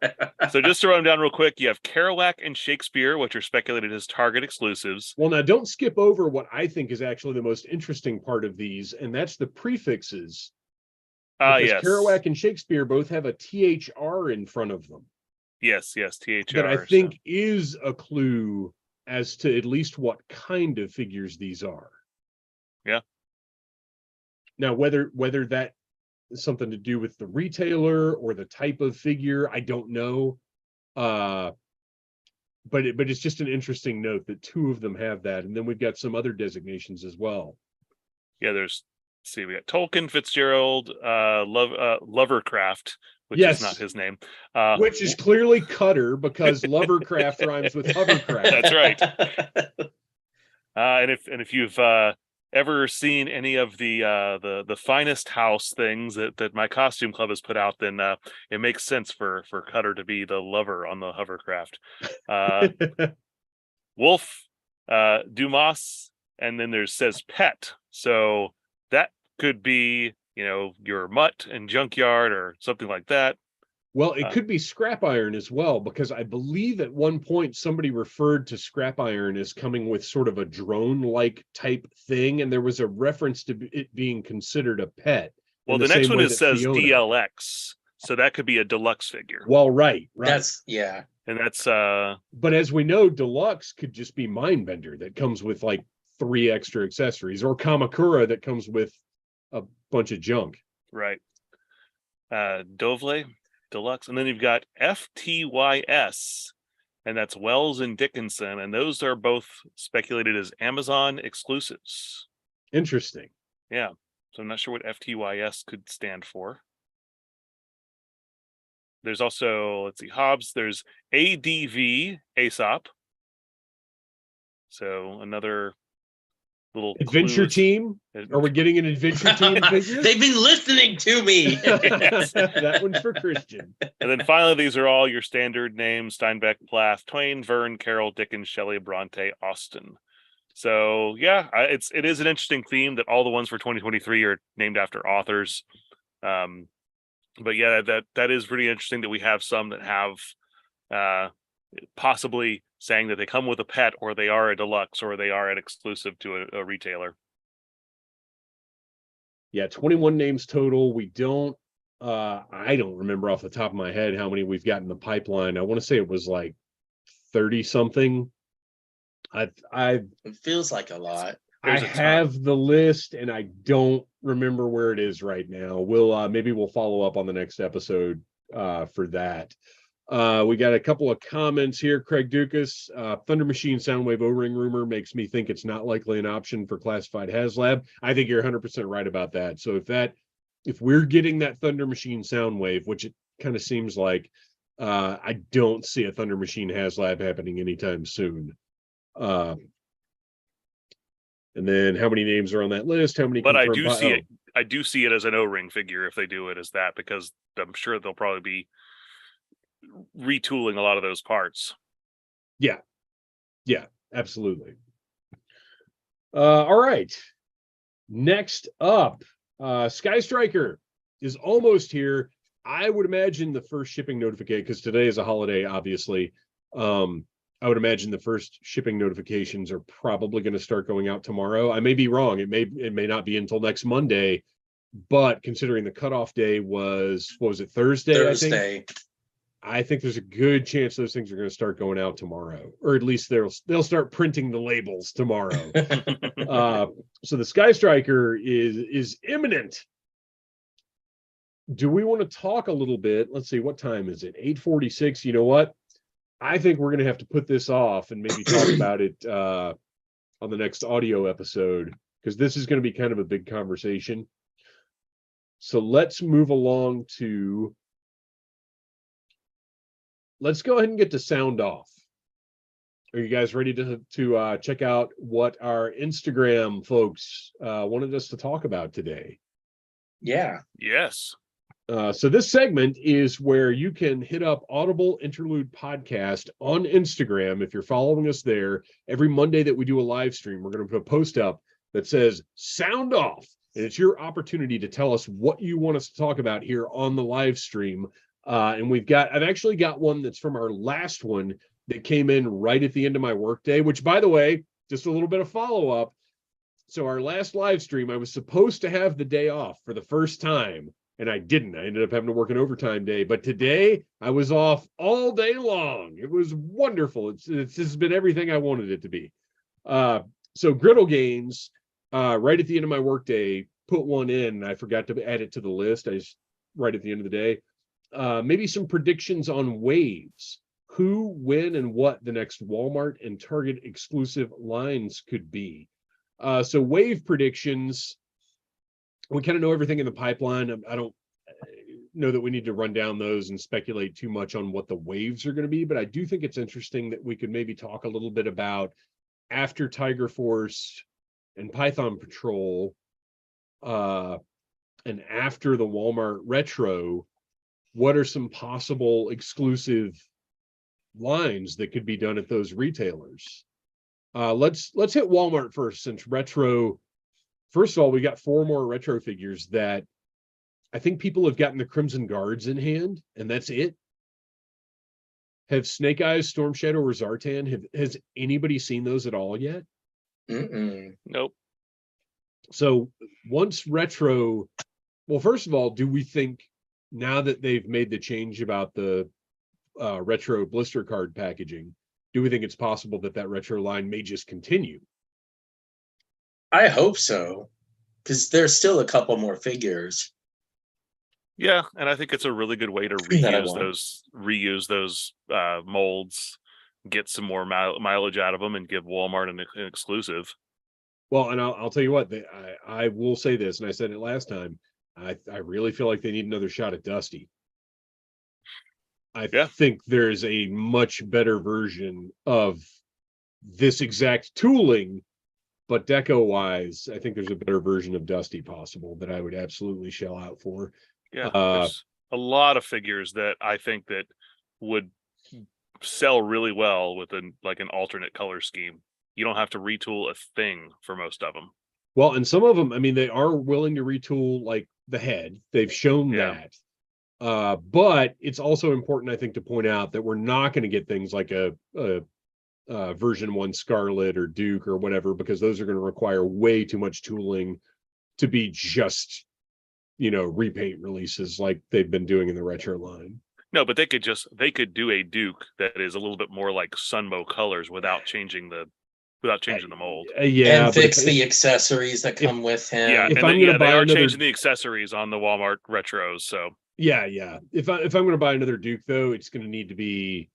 So just to run them down real quick, you have Kerouac and Shakespeare, which are speculated as Target exclusives. Well, now don't skip over what I think is actually the most interesting part of these, and that's the prefixes. Yes. Kerouac and Shakespeare both have a THR in front of them. Yes, THR. That I think is a clue as to at least what kind of figures these are. Yeah. Now, whether that is something to do with the retailer or the type of figure, I don't know. But it's just an interesting note that two of them have that, and then we've got some other designations as well. Yeah, we got Tolkien, Fitzgerald, Lovercraft, which is not his name. Which is clearly Cutter, because Lovercraft rhymes with hovercraft. That's right. And if you've ever seen any of the finest house things that my costume club has put out, then it makes sense for Cutter to be the lover on the hovercraft. Wolf, Dumas, and then says Pet. So that could be, your mutt and junkyard or something like that. Well, it could be scrap iron as well, because I believe at one point somebody referred to scrap iron as coming with sort of a drone-like type thing, and there was a reference to it being considered a pet. Well, the next one says Fiona. DLX, so that could be a deluxe figure. Well, right. And that's but as we know, deluxe could just be Mindbender that comes with like 3 extra accessories, or Kamakura that comes with a bunch of junk. Right. Dovle Deluxe, and then you've got FTYS, and that's Wells and Dickinson, and those are both speculated as Amazon exclusives. Interesting. Yeah. So I'm not sure what FTYS could stand for. There's also, let's see, Hobbs. There's ADV Aesop. So another little adventure team. Are we getting an adventure team figure? They've been listening to me. That one's for Kristian. And then finally, these are all your standard names: Steinbeck, Plath, Twain, Verne, Carroll, Dickens, Shelley, Bronte, Austen. So yeah, it is an interesting theme that all the ones for 2023 are named after authors. But yeah, that is pretty interesting that we have some that have possibly saying that they come with a pet, or they are a deluxe, or they are an exclusive to a retailer. Yeah, 21 names total. We don't I don't remember off the top of my head how many we've got in the pipeline. I want to say it was like 30 something. It feels like a lot. I have the list and I don't remember where it is right now. Maybe we'll follow up on the next episode for that. We got a couple of comments here. Craig Dukas, Thunder Machine Soundwave O-ring rumor makes me think it's not likely an option for classified HasLab. I think you're 100% right about that. So if we're getting that Thunder Machine Soundwave, which it kind of seems like, I don't see a Thunder Machine HasLab happening anytime soon. And then how many names are on that list? How many? But I do see it. I do see it as an O-ring figure if they do it as that, because I'm sure they'll probably be retooling a lot of those parts. Yeah, absolutely. All right. Next up, Sky Striker is almost here. I would imagine the first shipping notification, because today is a holiday, obviously. I would imagine the first shipping notifications are probably going to start going out tomorrow. I may be wrong. It may not be until next Monday, but considering the cutoff day was, what was it, Thursday? I think there's a good chance those things are going to start going out tomorrow, or at least they'll start printing the labels tomorrow. So the Sky Striker is imminent. Do we want to talk a little bit? Let's see, what time is it? 8:46. You know what? I think we're going to have to put this off and maybe talk about it on the next audio episode, because this is going to be kind of a big conversation. So let's move along to, let's go ahead and get to sound off. Are you guys ready to check out what our Instagram folks wanted us to talk about today? Yeah. Yes. So this segment is where you can hit up Audible Interlude Podcast on Instagram. If you're following us there, every Monday that we do a live stream, we're going to put a post up that says sound off. And it's your opportunity to tell us what you want us to talk about here on the live stream. And I've actually got one that's from our last one that came in right at the end of my workday, which, by the way, just a little bit of follow up. So our last live stream, I was supposed to have the day off for the first time, and I didn't. I ended up having to work an overtime day. But today I was off all day long. It was wonderful. It's just been everything I wanted it to be. So Griddle Games, right at the end of my workday, put one in. I forgot to add it to the list. I just right at the end of the day. Maybe some predictions on waves. Who, when, and what the next Walmart and Target exclusive lines could be. So wave predictions. We kind of know everything in the pipeline. I don't know that we need to run down those and speculate too much on what the waves are going to be, but I do think it's interesting that we could maybe talk a little bit about after Tiger Force and Python Patrol, and after the Walmart Retro, what are some possible exclusive lines that could be done at those retailers? Let's hit Walmart first, since Retro. First of all, we got 4 more Retro figures that I think people have gotten the Crimson Guards in hand, and that's it. Have Snake Eyes, Storm Shadow, or Zartan, has anybody seen those at all yet? Nope. So once Retro, well, first of all, do we think, now that they've made the change about the Retro blister card packaging, do we think it's possible that Retro line may just continue? I hope so, because there's still a couple more figures. Yeah, and I think it's a really good way to reuse those molds, get some more mileage out of them, and give Walmart an exclusive. Well, and I'll tell you what, I will say this, and I said it last time. I really feel like they need another shot at Dusty. I think there's a much better version of this exact tooling, but deco-wise, I think there's a better version of Dusty possible that I would absolutely shell out for. Yeah, there's a lot of figures that I think that would sell really well with an alternate color scheme. You don't have to retool a thing for most of them. Well, and some of them, I mean, they are willing to retool like the head. They've shown that. But it's also important, I think, to point out that we're not going to get things like a version 1 Scarlet or Duke or whatever, because those are going to require way too much tooling to be just, repaint releases like they've been doing in the Retro line. No, but they could do a Duke that is a little bit more like Sunbow colors without changing the mold. And fix the accessories that come with him. Yeah, they are changing the accessories on the Walmart Retros. So Yeah. If I'm going to buy another Duke, though, it's going to need to be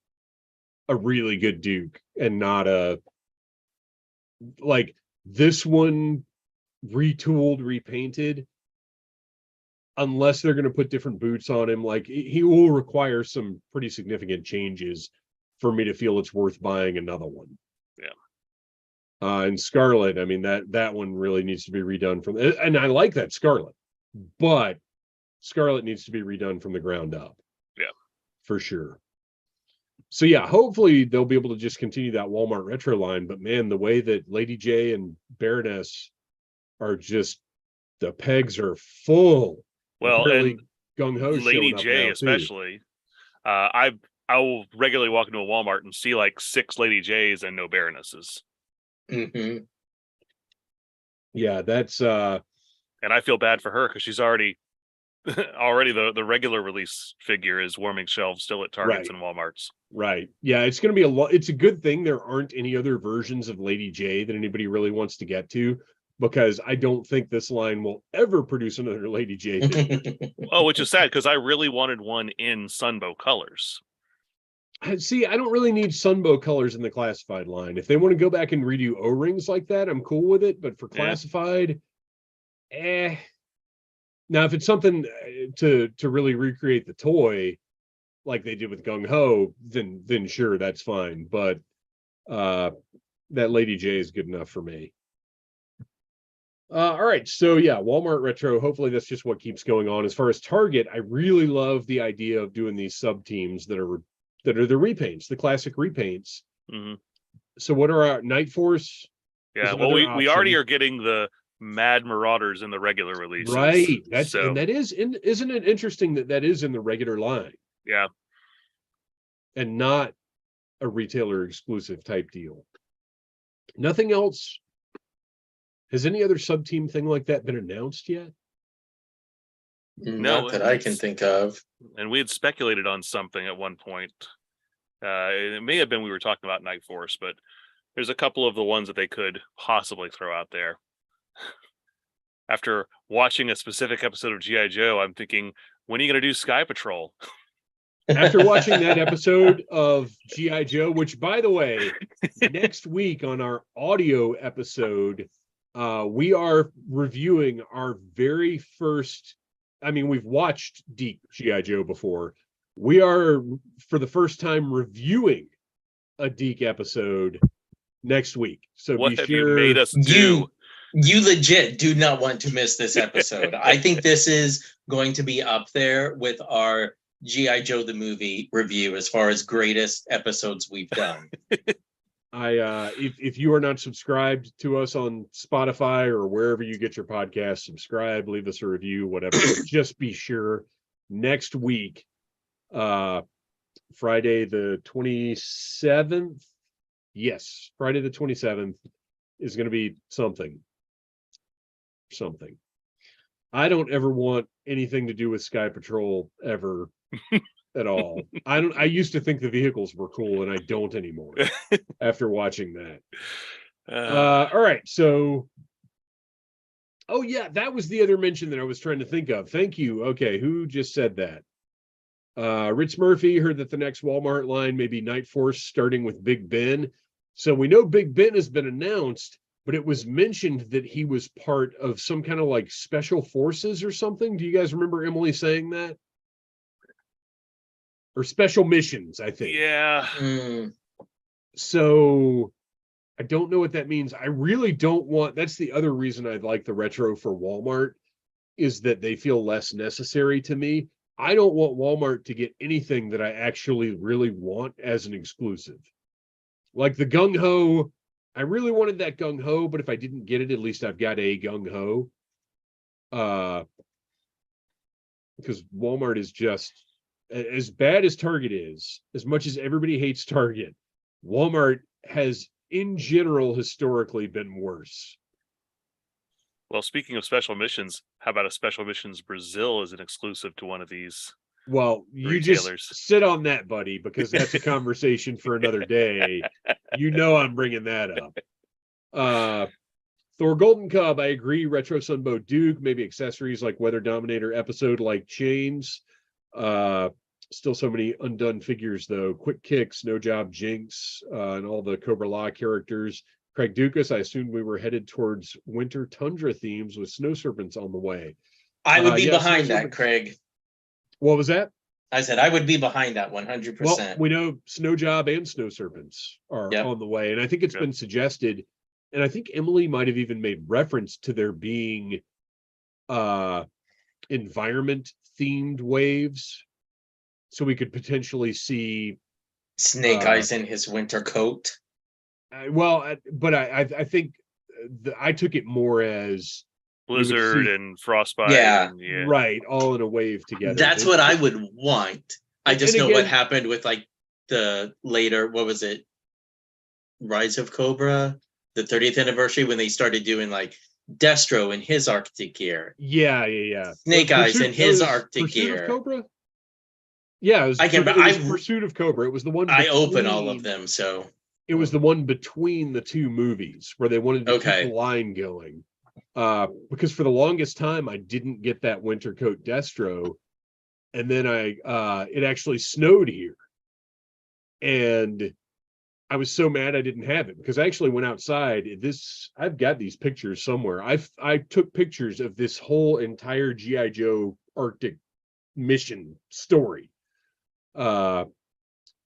a really good Duke and not a like this one retooled, repainted. Unless they're going to put different boots on him, like he will require some pretty significant changes for me to feel it's worth buying another one. Yeah. And Scarlet, I mean that one really needs to be redone from, and I like that Scarlet, but Scarlet needs to be redone from the ground up. Yeah, for sure. So yeah, hopefully they'll be able to just continue that Walmart retro line. But man, the way that Lady J and Baroness are just, the pegs are full. well, Apparently, and Gung Ho Lady showing up J now, especially. I will regularly walk into a Walmart and see like 6 Lady J's and no Baronesses. Hmm. Yeah, that's And I feel bad for her because she's already the regular release figure is warming shelves still at Targets Right. and Walmarts. right. Yeah, it's going to be a lot. It's a good thing there aren't any other versions of Lady J that anybody really wants to get to, because I don't think this line will ever produce another Lady J figure. Oh, which is sad because I really wanted one in Sunbow colors. See, I don't really need Sunbow colors in the classified line. If they want to go back and redo O-rings like that, I'm cool with it. But for Yeah. classified, Now, if it's something to really recreate the toy, like they did with Gung Ho, then sure, that's fine. But that Lady J is good enough for me. All right, so yeah, Walmart retro. Hopefully, that's just what keeps going on. As far as Target, I really love the idea of doing these sub teams that are the repaints, the classic repaints. Mm-hmm. So, what are our Night Force? Yeah, well, we already are getting the Mad Marauders in the regular releases, right? That's so, and that is isn't it interesting that is in the regular line? Yeah, and not a retailer exclusive type deal. Nothing else. Has any other sub team thing like that been announced yet? Not that I can think of. And we had speculated on something at one point. It may have been we were talking about Night Force, but there's a couple of the ones that they could possibly throw out there. After watching a specific episode of G.I. Joe, I'm thinking, when are you going to do Sky Patrol? After watching that episode of G.I. Joe, which, by the way, next week on our audio episode, we are reviewing our very first. I mean, we've watched Deep G.I. Joe before. We are, for the first time, reviewing a Deke episode next week. So what be have sure you made us do? You legit do not want to miss this episode. I think this is going to be up there with our G.I. Joe the movie review as far as greatest episodes we've done. If you are not subscribed to us on Spotify or wherever you get your podcast, subscribe, leave us a review, whatever. Just be sure next week, Friday the 27th. Yes, Friday the 27th is going to be something. I don't ever want anything to do with Sky Patrol ever at all. I used to think the vehicles were cool, and I don't anymore after watching that. All right, so oh yeah, that was the other mention that I was trying to think of. Thank you. Okay, who just said that? Rich Murphy heard that the next Walmart line may be Night Force starting with Big Ben. So we know Big Ben has been announced, but it was mentioned that he was part of some kind of like special forces or something. Do you guys remember Emily saying that? Or special missions, I think. Yeah. So I don't know what that means. I really don't want, that's the other reason I like the retro for Walmart, is that they feel less necessary to me. I don't want Walmart to get anything that I actually really want as an exclusive. Like the Gung Ho, I really wanted that Gung Ho, but if I didn't get it, at least I've got a Gung Ho. Because Walmart is just, as bad as Target is, as much as everybody hates Target, Walmart has, in general, historically been worse. Well, speaking of special missions, how about a Special Missions Brazil as an exclusive to one of these? Well, you retailers? Just sit on that, buddy, because that's a conversation for another day. You know I'm bringing that up. Thor Golden Cub, I agree. Retro Sunbow Duke, maybe accessories like Weather Dominator episode like chains. Still so many undone figures though. Quick Kick, Snow Job, Jinx, and all the Cobra La characters. Craig Dukas, I assumed we were headed towards winter tundra themes with snow serpents on the way. I would be yeah, behind Snow that, Serpents. Craig. What was that? I said I would be behind that 100%. Well, we know Snow Job and Snow Serpents are Yep. on the way, and I think it's Yep. been suggested, and I think Emily might have even made reference to there being environment themed waves, so we could potentially see Snake Eyes in his winter coat. but I think I took it more as we would Blizzard see- and Frostbite. Yeah. And, yeah. right, all in a wave together. That's what I would want. I just And know what again- happened with like the later, what was it? Rise of Cobra, the 30th anniversary, when they started doing like Destro in his Arctic gear. Yeah. Snake Eyes Pursuit- in his it was Arctic Pursuit gear. of Cobra. Yeah, it was, I can- it was I- Pursuit of Cobra. It was the one. I open all of between- them, so It was the one between the two movies where they wanted to Okay. keep the line going. Because for the longest time I didn't get that winter coat Destro, and then it actually snowed here, and I was so mad I didn't have it because I actually went outside. I've got these pictures somewhere. I took pictures of this whole entire G.I. Joe Arctic mission story.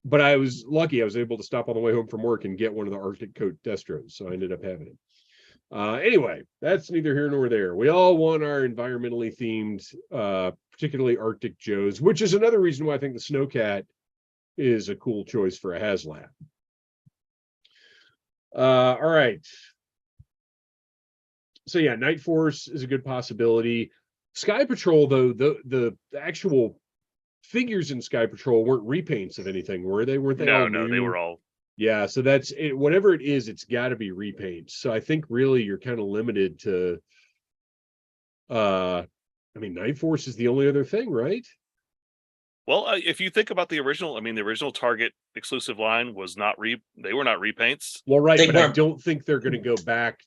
But I was lucky. I was able to stop on the way home from work and get one of the Arctic coat Destros, so I ended up having it. Anyway, that's neither here nor there. We all want our environmentally themed, particularly Arctic Joes, which is another reason why I think the Snowcat is a cool choice for a HasLab. All right. So yeah, Night Force is a good possibility. Sky Patrol, though, the actual figures in Sky Patrol weren't repaints of anything, were they? Weren't they all No, they new? were all. Yeah, so that's it. Whatever it is, it's got to be repaints. So I think really you're kind of limited to. I mean, Night Force is the only other thing, right? Well, if you think about the original, I mean, the original Target exclusive line was not they were not repaints. Well, right, They but I weren't- don't think they're going to go back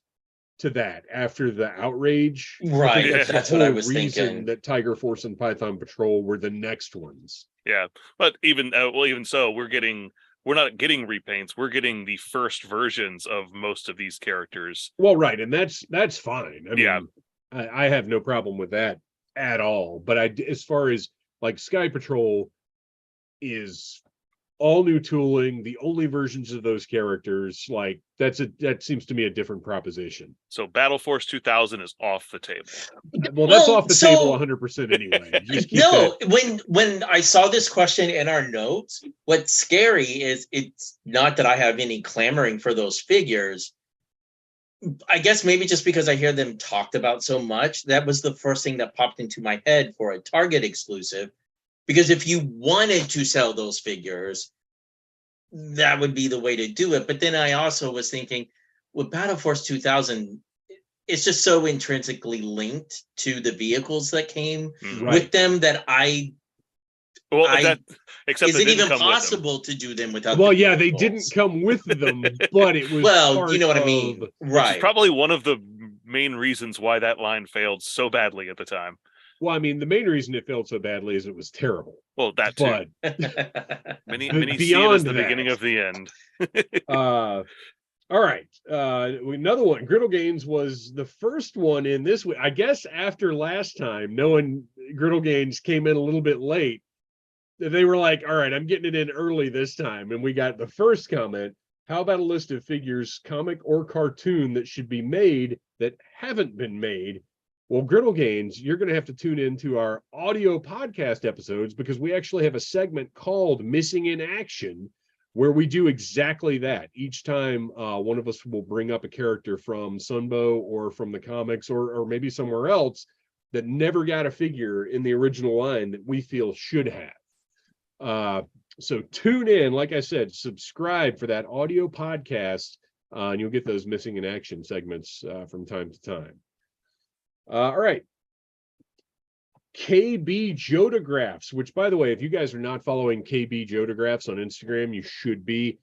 to that after the outrage. I think right. Yeah. the That's what I whole was reason thinking. that Tiger Force and Python Patrol were the next ones. Yeah, but even so, we're not getting repaints. We're getting the first versions of most of these characters. Well, right, and that's fine. I mean, Yeah. I have no problem with that at all. But as far as like Sky Patrol is all new tooling, the only versions of those characters, like that seems to me a different proposition. So Battle Force 2000 is off the table. Well, that's Well, off the so- table 100% anyway. Just keep No, that. when I saw this question in our notes, what's scary is it's not that I have any clamoring for those figures. I guess maybe just because I hear them talked about so much, that was the first thing that popped into my head for a Target exclusive. Because if you wanted to sell those figures, that would be the way to do it. But then I also was thinking, with Battle Force 2000, it's just so intrinsically linked to the vehicles that came Mhm. Right. with them that Well, I- except is they it didn't even come with them. possible to do them without? Well, the yeah, they vehicles? didn't come with them, but it was Well, part you know what I of- mean, Which right? is probably one of the main reasons why that line failed so badly at the time. Well, I mean, the main reason it failed so badly is it was terrible. Well, that too. But Many But see it as beyond the beginning that- of the end. all right. Another one. Griddle Gains was the first one in this week. I guess after last time, knowing Griddle Gains came in a little bit late, they were like, all right, I'm getting it in early this time. And we got the first comment. How about a list of figures, comic or cartoon, that should be made that haven't been made? Well, Griddle Gains, you're going to have to tune into our audio podcast episodes because we actually have a segment called Missing in Action where we do exactly that. Each time one of us will bring up a character from Sunbow or from the comics or maybe somewhere else that never got a figure in the original line that we feel should have. So tune in, like I said, subscribe for that audio podcast, and you'll get those Missing in Action segments from time to time. All right. KB Jodographs, which, by the way, if you guys are not following KB Jodographs on Instagram, you should be.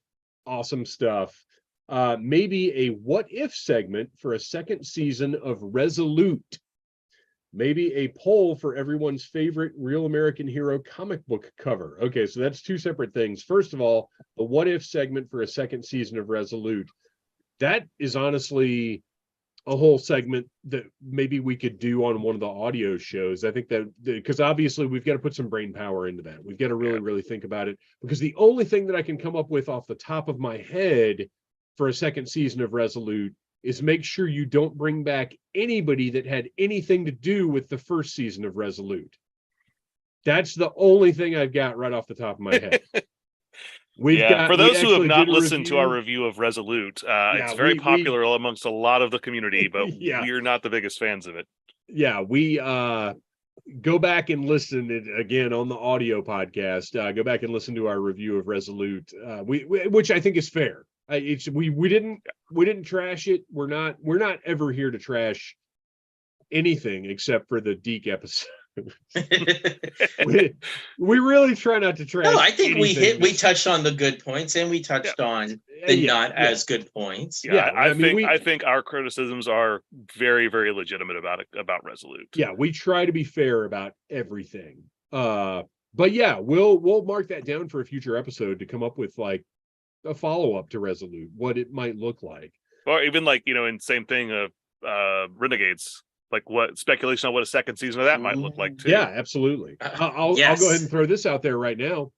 Awesome stuff. Maybe a what if segment for a second season of Resolute. maybe a poll for everyone's favorite Real American Hero comic book cover. Okay, so that's two separate things. First of all, the what if segment for a second season of Resolute. That is honestly a whole segment that maybe we could do on one of the audio shows. I think that because obviously we've got to put some brain power into that. We've got to really think about it, because the only thing that I can come up with off the top of my head for a second season of Resolute is make sure you don't bring back anybody that had anything to do with the first season of Resolute. That's the only thing I've got right off the top of my head. For those who have not listened to our review of Resolute, it's very popular amongst a lot of the community, but we're not the biggest fans of it. Yeah, we go back and listen again on the audio podcast. Go back and listen to our review of Resolute, which I think is fair. We didn't trash it. We're not ever here to trash anything except for the Deke episode. we really try not to trash. No, I think we touched on the good points, and we touched on the not as good points. I think our criticisms are very, very legitimate about Resolute. Yeah, we try to be fair about everything. But yeah, we'll mark that down for a future episode to come up with like a follow-up to Resolute, what it might look like. Or even like, in same thing of Renegades. Like what speculation on what a second season of that might look like too. Yeah, absolutely. I'll go ahead and throw this out there right now.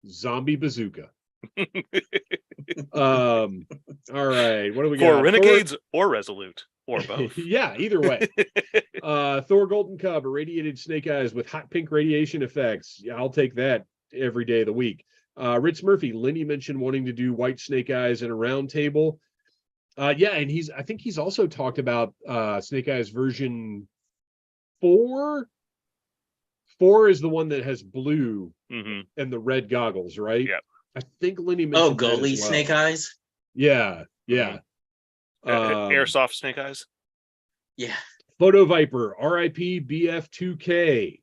Zombie bazooka. All right. What do we got? For Renegades or Resolute or both. Yeah, either way. Thor Golden Cub, irradiated snake eyes with hot pink radiation effects. Yeah, I'll take that every day of the week. Ritz Murphy, Lenny mentioned wanting to do white snake eyes in a round table. And I think he's also talked about Snake Eyes version 4. 4 is the one that has blue and the red goggles, right? Yeah. I think Lenny mentioned goalie Snake Eyes. Yeah. Airsoft Snake Eyes. Yeah. Photo Viper, RIP BF2K.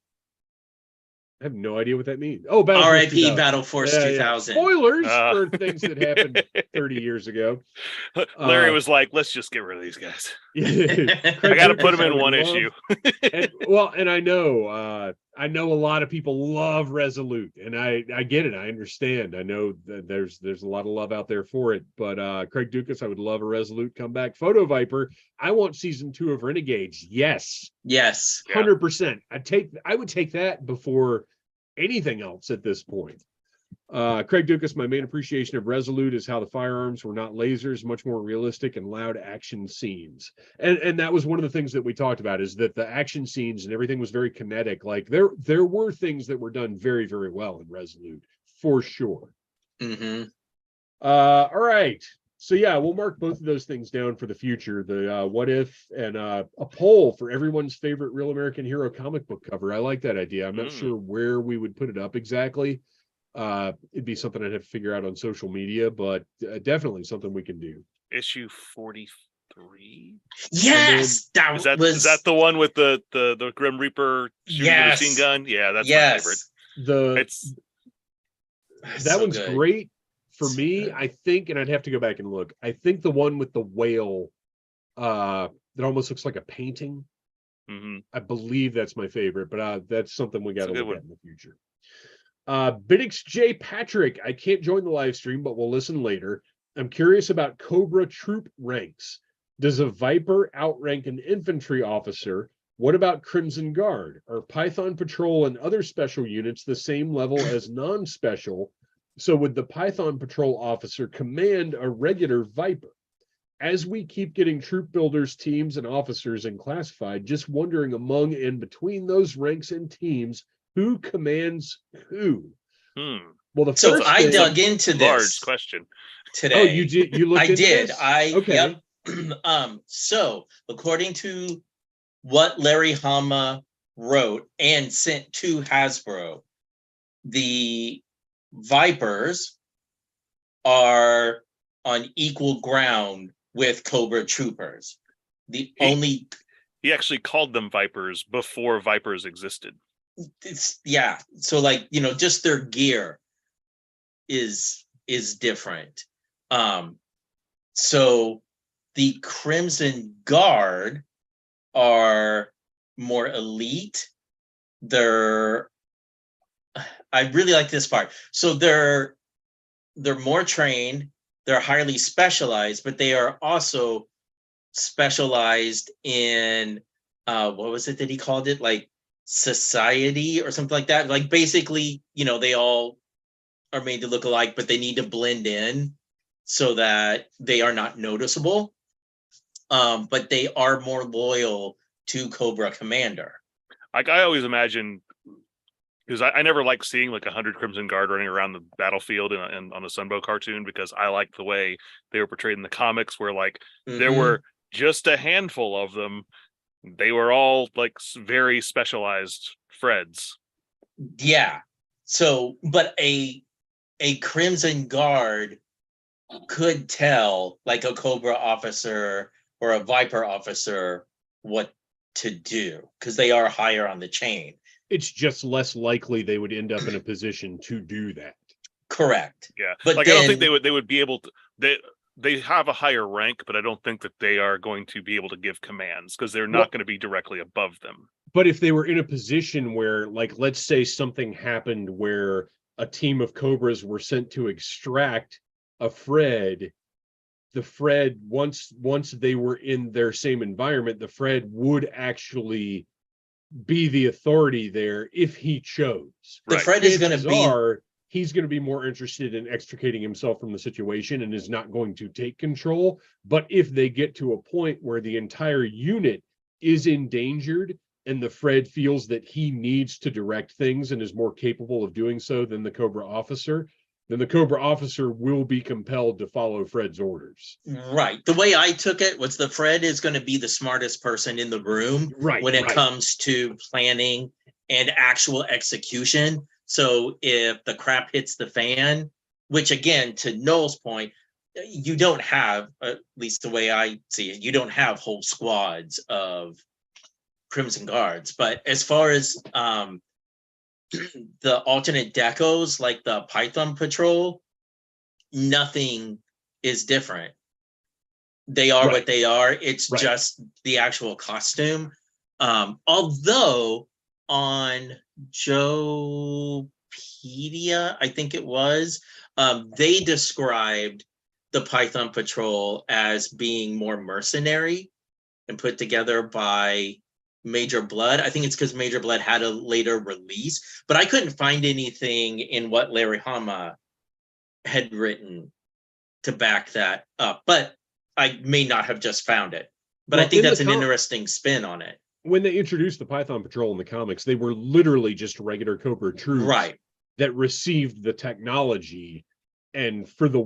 I have no idea what that means. Oh, R.I.P. Battle Force 2000. Spoilers for things that happened 30 years ago. Larry was like, let's just get rid of these guys. I got to put them in one issue. and I know a lot of people love Resolute, and I get it. I understand. I know that there's a lot of love out there for it. But Craig Dukas, I would love a Resolute comeback. Photo Viper, I want season 2 of Renegades. Yes. 100%. I would take that before anything else at this point. Craig Dukas, my main appreciation of Resolute is how the firearms were not lasers, much more realistic and loud action scenes. And that was one of the things that we talked about, is that the action scenes and everything was very kinetic. Like there were things that were done very, very well in Resolute, for sure. All right. So yeah, we'll mark both of those things down for the future. The what if, and a poll for everyone's favorite Real American Hero comic book cover. I like that idea. I'm not sure where we would put it up exactly. It'd be something I'd have to figure out on social media, but definitely something we can do. Issue 43. Yes, is that the one with the Grim Reaper shooting the machine gun? Yeah, that's my favorite. That one's great. For me, I think, and I'd have to go back and look, I think the one with the whale that almost looks like a painting, I believe that's my favorite, but that's something we got to look at in the future. Biddix J. Patrick, I can't join the live stream, but we'll listen later. I'm curious about Cobra troop ranks. Does a Viper outrank an infantry officer? What about Crimson Guard? Are Python Patrol and other special units the same level as non-special? So would the Python Patrol officer command a regular Viper? As we keep getting troop builders, teams, and officers in classified, just wondering among and between those ranks and teams, who commands who? Well, I dug into this large question today. Oh, you did? You looked into this? Okay. Yep. So according to what Larry Hama wrote and sent to Hasbro, the Vipers are on equal ground with Cobra troopers. He actually called them Vipers before Vipers existed. So like, just their gear is different. So the Crimson Guard are more elite. They're I really like this part. So they're more trained, they're highly specialized, but they are also specialized in what was it that he called it? Like society or something like that. Like basically, they all are made to look alike, but they need to blend in so that they are not noticeable. But they are more loyal to Cobra Commander. Like I always imagine, because I never liked seeing like 100 Crimson Guard running around the battlefield and on the Sunbow cartoon, because I liked the way they were portrayed in the comics, where like there were just a handful of them. They were all like very specialized Freds. Yeah. So, but a Crimson Guard could tell like a Cobra officer or a Viper officer what to do, because they are higher on the chain. It's just less likely they would end up in a position to do that. Correct. Yeah. But like then, I don't think they would be able to. They have a higher rank, but I don't think that they are going to be able to give commands, because they're not going to be directly above them. But if they were in a position where, like, let's say something happened where a team of Cobras were sent to extract a Fred, the Fred, once they were in their same environment, the Fred would actually be the authority there if he chose. the Fred is going to be he's going to be more interested in extricating himself from the situation and is not going to take control. But if they get to a point where the entire unit is endangered and the Fred feels that he needs to direct things and is more capable of doing so than the Cobra officer, then the Cobra officer will be compelled to follow Fred's orders. Right. The way I took it was the Fred is going to be the smartest person in the room when it comes to planning and actual execution. So if the crap hits the fan, which again, to Noel's point, you don't have, at least the way I see it, you don't have whole squads of Crimson Guards. But as far as the alternate decos, like the Python Patrol, nothing is different. They are what they are. It's just the actual costume. Although on Joepedia, I think it was, they described the Python Patrol as being more mercenary and put together by Major Blood. I think it's because Major Blood had a later release, but I couldn't find anything in what Larry Hama had written to back that up. But I may not have just found it. But I think that's an interesting spin on it. When they introduced the Python Patrol in the comics, they were literally just regular Cobra troops that received the technology, and for the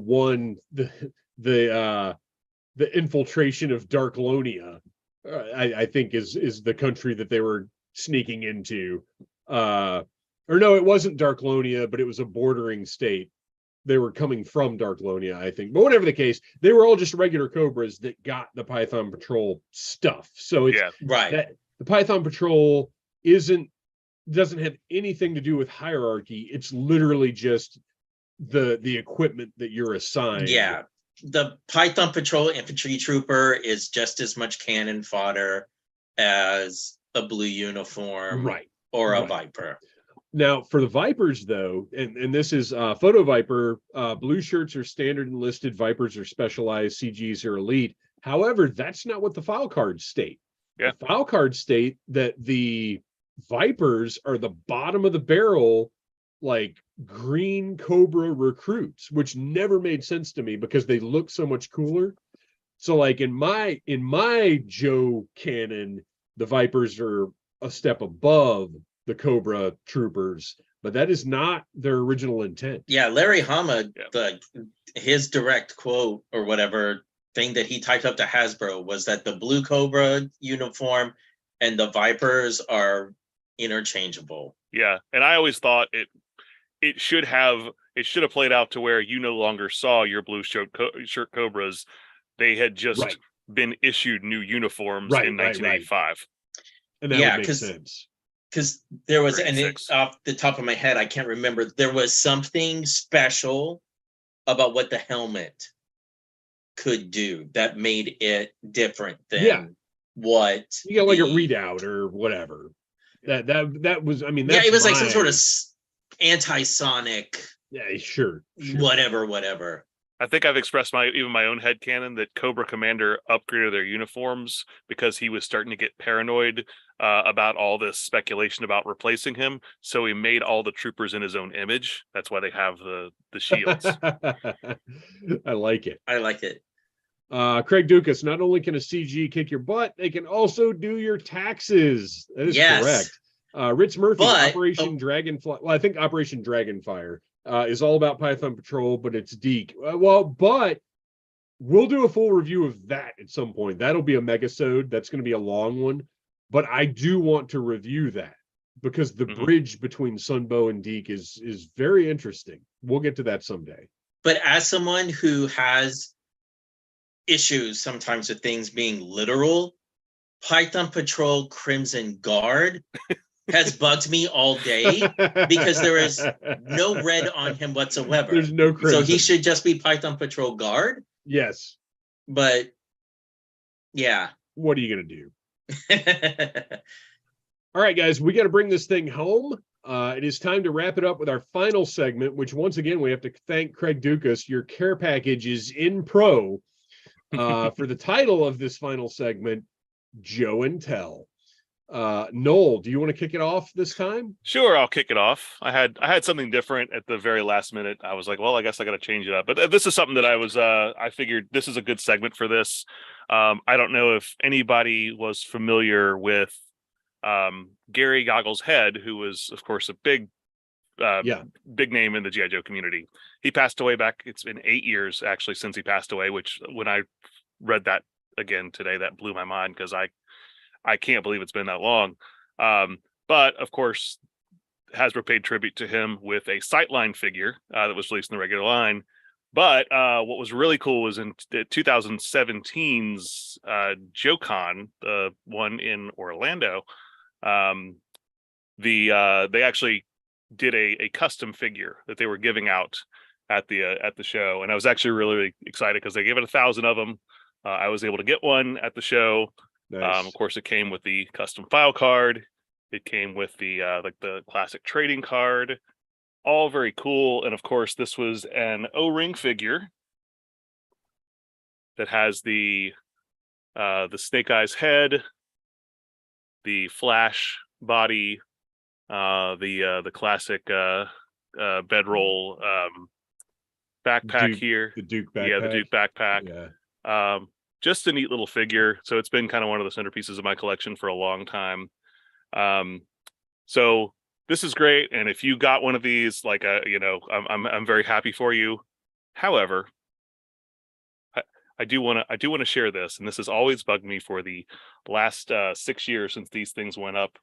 infiltration of Darklonia, I think is the country that they were sneaking into. Or no, it wasn't Darklonia, but it was a bordering state. They were coming from Darklonia, I think. But whatever the case, they were all just regular Cobras that got the Python Patrol stuff. So it's that the Python Patrol doesn't have anything to do with hierarchy. It's literally just the equipment that you're assigned. Yeah. The Python Patrol infantry trooper is just as much cannon fodder as a blue uniform or a Viper. Now, for the Vipers, though, and this is Photo Viper, blue shirts are standard enlisted, Vipers are specialized, CGs are elite. However, that's not what the file cards state. Yeah. The file cards state that the Vipers are the bottom of the barrel, like green Cobra recruits, which never made sense to me because they look so much cooler. So, like in my Joe canon, the Vipers are a step above the Cobra troopers, but that is not their original intent. Yeah, Larry Hama, his direct quote or whatever thing that he typed up to Hasbro was that the blue Cobra uniform and the Vipers are interchangeable. Yeah, and I always thought it should have played out to where you no longer saw your blue shirt Cobras. They had just been issued new uniforms in 1985. And that would make sense. Because there was, and off the top of my head, I can't remember, there was something special about what the helmet could do that made it different than what You got like a readout or whatever. That was, I mean, that's it was like some sort of anti-sonic. Yeah, sure. Whatever. I think I've expressed my own headcanon that Cobra Commander upgraded their uniforms because he was starting to get paranoid about all this speculation about replacing him. So he made all the troopers in his own image. That's why they have the shields. I like it. Craig Dukas, not only can a CG kick your butt, they can also do your taxes. That is correct. Ritz Murphy, Operation Dragonfly. Well, I think Operation Dragonfire is all about Python Patrol, but it's Deke. But we'll do a full review of that at some point. That'll be a megasode. That's going to be a long one. But I do want to review that because the bridge between Sunbow and Deke is very interesting. We'll get to that someday. But as someone who has issues sometimes with things being literal, Python Patrol Crimson Guard has bugged me all day because there is no red on him whatsoever. There's no crimson. So he should just be Python Patrol Guard. Yes. But yeah. What are you going to do? All right, guys, we got to bring this thing home. It is time to wrap it up with our final segment, which once again, we have to thank Craig Dukas. Your care package is in pro for the title of this final segment, Joe and Tell. Noel, do you want to kick it off this time? Sure, I'll kick it off. I had something different at the very last minute. I was like, well, I guess I got to change it up. But this is something that I figured this is a good segment for this. I don't know if anybody was familiar with Gary Goggles Head, who was, of course, a big name in the G.I. Joe community. He passed away back. It's been 8 years actually since he passed away, which when I read that again today, that blew my mind because I can't believe it's been that long. But of course, Hasbro paid tribute to him with a Sightline figure that was released in the regular line. But what was really cool was in 2017's JoeCon, the one in Orlando, they actually did a custom figure that they were giving out at the show, and I was actually really excited because they gave it 1,000 of them. I was able to get one at the show. Nice. Of course, it came with the custom file card. It came with the like the classic trading card. All very cool. And of course, this was an O-ring figure that has the Snake Eyes head, the Flash body, the classic bedroll backpack here. The Duke backpack. Yeah, the Duke backpack. Yeah. Just a neat little figure. So it's been kind of one of the centerpieces of my collection for a long time. So this is great. And if you got one of these, like, I'm very happy for you. However, I do want to share this, and this has always bugged me for the last 6 years since these things went up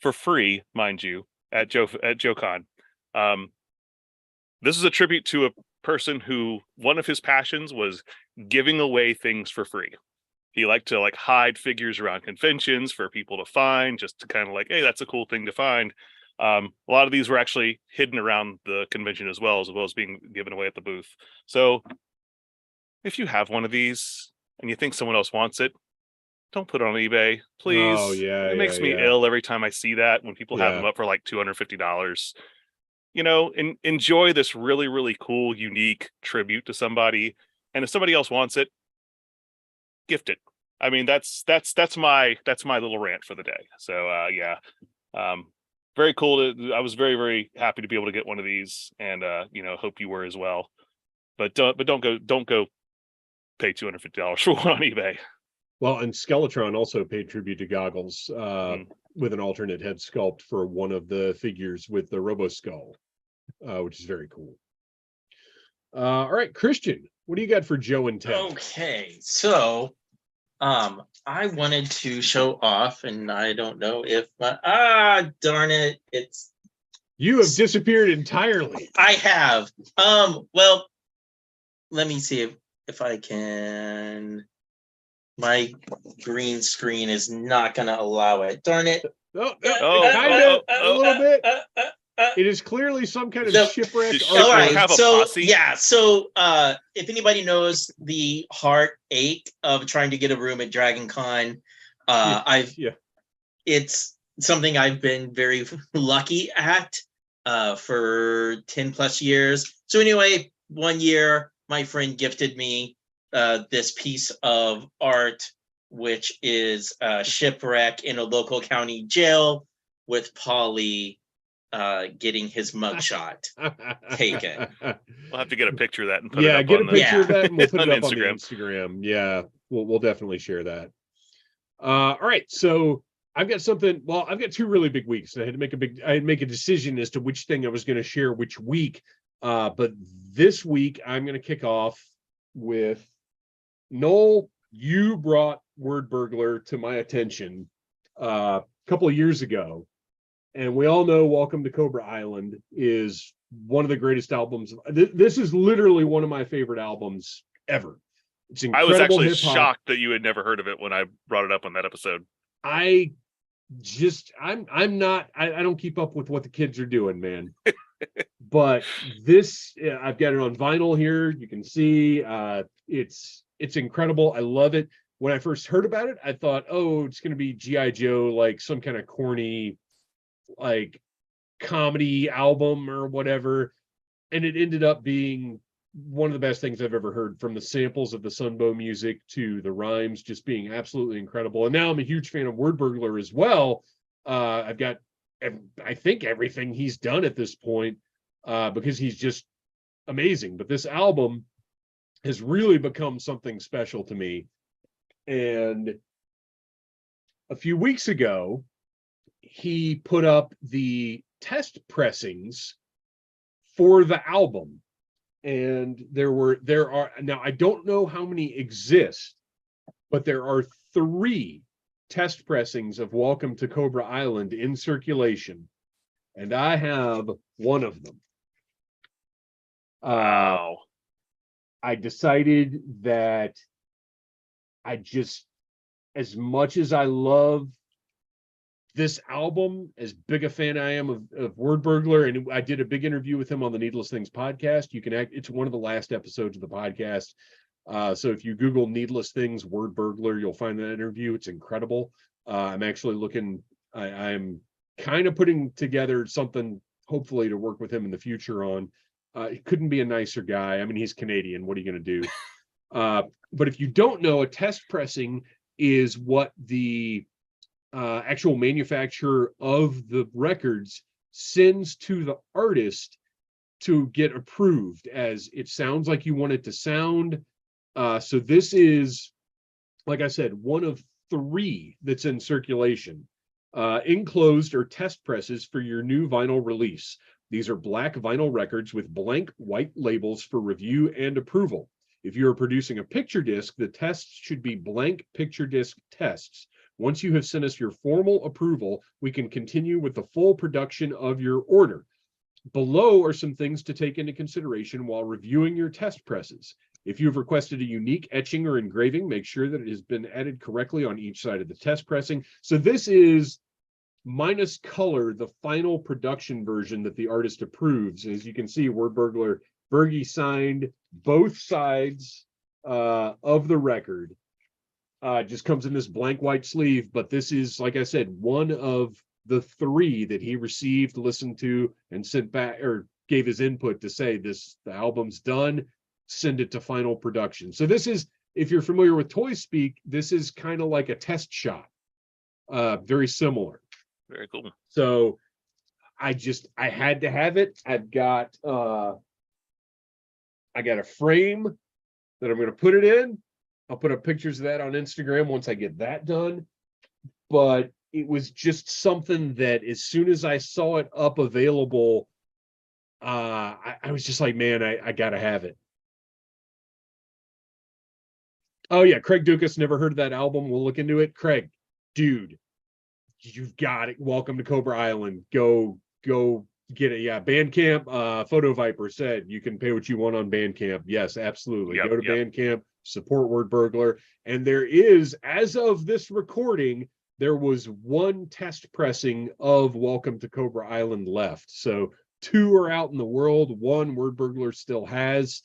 for free, mind you, at JoeCon. This is a tribute to a person who one of his passions was giving away things for free. He liked to hide figures around conventions for people to find, just to kind of hey, that's a cool thing to find. A lot of these were actually hidden around the convention as well as being given away at the booth. So if you have one of these and you think someone else wants it, don't put it on eBay, please. Oh, yeah. It makes me ill every time I see that when people have them up for $250. Enjoy this really, really cool, unique tribute to somebody. And if somebody else wants it, gift it. I mean, that's my little rant for the day. So very cool. I was very, very happy to be able to get one of these, and hope you were as well. But don't go pay $250 for one on eBay. Well, and Skeletron also paid tribute to Goggles with an alternate head sculpt for one of the figures with the Robo Skull, which is very cool. All right, Kristian, what do you got for Joe and Ted? Okay, so I wanted to show off, and I don't know if darn it, you have disappeared entirely. I have. Well, let me see if I can. My green screen is not going to allow it. Darn it. A little bit. It is clearly some kind of shipwreck. All right. So if anybody knows the heartache of trying to get a room at Dragon Con, It's something I've been very lucky at for 10 plus years. So anyway, one year my friend gifted me this piece of art, which is a shipwreck in a local county jail with Polly getting his mugshot taken. We'll have to get a picture of that and put Yeah, it up get on a picture of Yeah. that and we'll put it on up on the Instagram. Yeah, we'll definitely share that. All right, so I've got something. Well, I've got two really big weeks. I had to make a decision as to which thing I was going to share which week. But this week I'm going to kick off with Noel. You brought Word Burglar to my attention a couple of years ago, and we all know Welcome to Cobra Island is one of the greatest albums. This is literally one of my favorite albums ever. It's incredible. I was actually hip-hop. shocked that you had never heard of it when I brought it up on that episode. I'm not, I don't keep up with what the kids are doing, man. But this, I've got it on vinyl here. You can see it's incredible. I love it. When I first heard about it, I thought, oh, it's going to be G.I. Joe, like some kind of corny, like comedy album or whatever. And it ended up being one of the best things I've ever heard, from the samples of the Sunbow music to the rhymes just being absolutely incredible. And now I'm a huge fan of Word Burglar as well. I've got, I think, everything he's done at this point because he's just amazing. But this album has really become something special to me. And a few weeks ago, he put up the test pressings for the album. And there are now, I don't know how many exist, but there are 3 test pressings of Welcome to Cobra Island in circulation, and I have one of them. Wow. I decided that as much as I love this album, as big a fan I am of Word Burglar, and I did a big interview with him on the Needless Things podcast. It's one of the last episodes of the podcast. So if you Google Needless Things Word Burglar, you'll find that interview. It's incredible. I'm actually I'm kind of putting together something, hopefully, to work with him in the future on. He couldn't be a nicer guy. I mean, he's Canadian. What are you going to do? But if you don't know, a test pressing is what the actual manufacturer of the records sends to the artist to get approved, as it sounds like you want it to sound. So this is, like I said, one of 3 that's in circulation. Enclosed are test presses for your new vinyl release. These are black vinyl records with blank white labels for review and approval. If you are producing a picture disc, the tests should be blank picture disc tests. Once you have sent us your formal approval, we can continue with the full production of your order. Below are some things to take into consideration while reviewing your test presses. If you've requested a unique etching or engraving, make sure that it has been added correctly on each side of the test pressing. So this is, minus color, the final production version that the artist approves. As you can see, Word Burglar, Bergie signed both sides of the record. Just comes in this blank white sleeve, but this is, like I said, one of the 3 that he received, listened to, and sent back, or gave his input to say the album's done, send it to final production. So this is, if you're familiar with Toy Speak, this is kind of like a test shot, very similar. Very cool. So I had to have it. I've got a frame that I'm going to put it in. I'll put up pictures of that on Instagram once I get that done. But it was just something that, as soon as I saw it up available, I was just like, man, I got to have it. Oh, yeah. Craig Dukas, never heard of that album. We'll look into it. Craig, dude, you've got it. Welcome to Cobra Island. Go get it. Yeah. Bandcamp, Photo Viper said you can pay what you want on Bandcamp. Yes, absolutely. Go to Bandcamp, support Word Burglar. And there is, as of this recording, there was 1 test pressing of Welcome to Cobra Island left. So 2 are out in the world. 1 Word Burglar still has.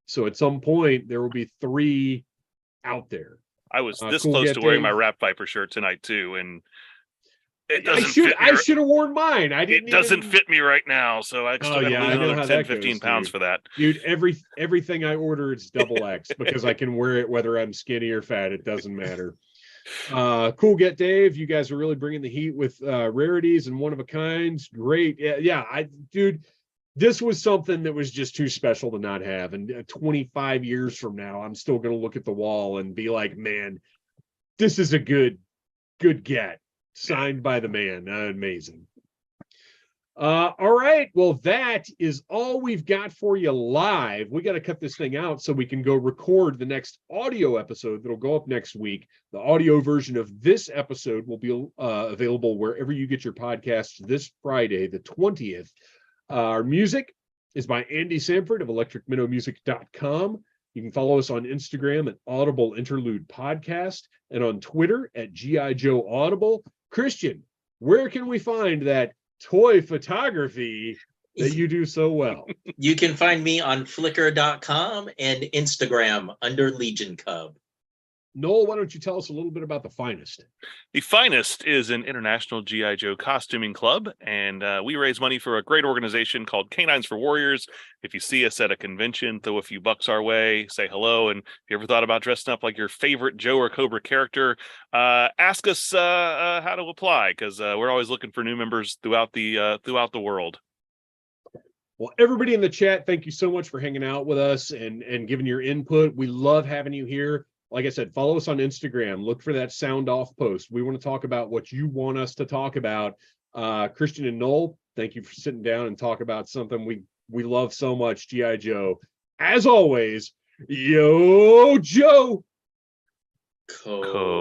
So at some point there will be 3 out there. I was this Cool close get, to wearing Dave. my Rap Viper shirt tonight too, and it I doesn't should fit me. I should have worn mine. I didn't. It doesn't even... fit me right now, so I still got to yeah, lose I know another how 10, that 15 goes, pounds dude. for that. Dude, everything I order, it's double X because I can wear it whether I'm skinny or fat. It doesn't matter. Cool get, Dave. You guys are really bringing the heat with rarities and one of a kinds. Great. Dude, this was something that was just too special to not have. And 25 years from now, I'm still going to look at the wall and be like, man, this is a good get. Signed by the man. Amazing. All right. Well, that is all we've got for you live. We got to cut this thing out so we can go record the next audio episode that'll go up next week. The audio version of this episode will be available wherever you get your podcasts this Friday, the 20th. Our music is by Andy Samford of electricminnowmusic.com. You can follow us on Instagram at Audible Interlude Podcast and on Twitter at G.I. Joe Audible. Kristian, where can we find that toy photography that you do so well? You can find me on flickr.com and Instagram under Legion Cub. Noel, why don't you tell us a little bit about The Finest? The Finest is an international G.I. Joe costuming club, and we raise money for a great organization called Canines for Warriors. If you see us at a convention, throw a few bucks our way, say hello, and if you ever thought about dressing up like your favorite Joe or Cobra character, ask us how to apply, because we're always looking for new members throughout the world. Well, everybody in the chat, thank you so much for hanging out with us and giving your input. We love having you here. Like I said, follow us on Instagram. Look for that sound off post. We want to talk about what you want us to talk about. Kristian and Noel, thank you for sitting down and talk about something we love so much, G.I. Joe. As always, yo, Joe. Cobra.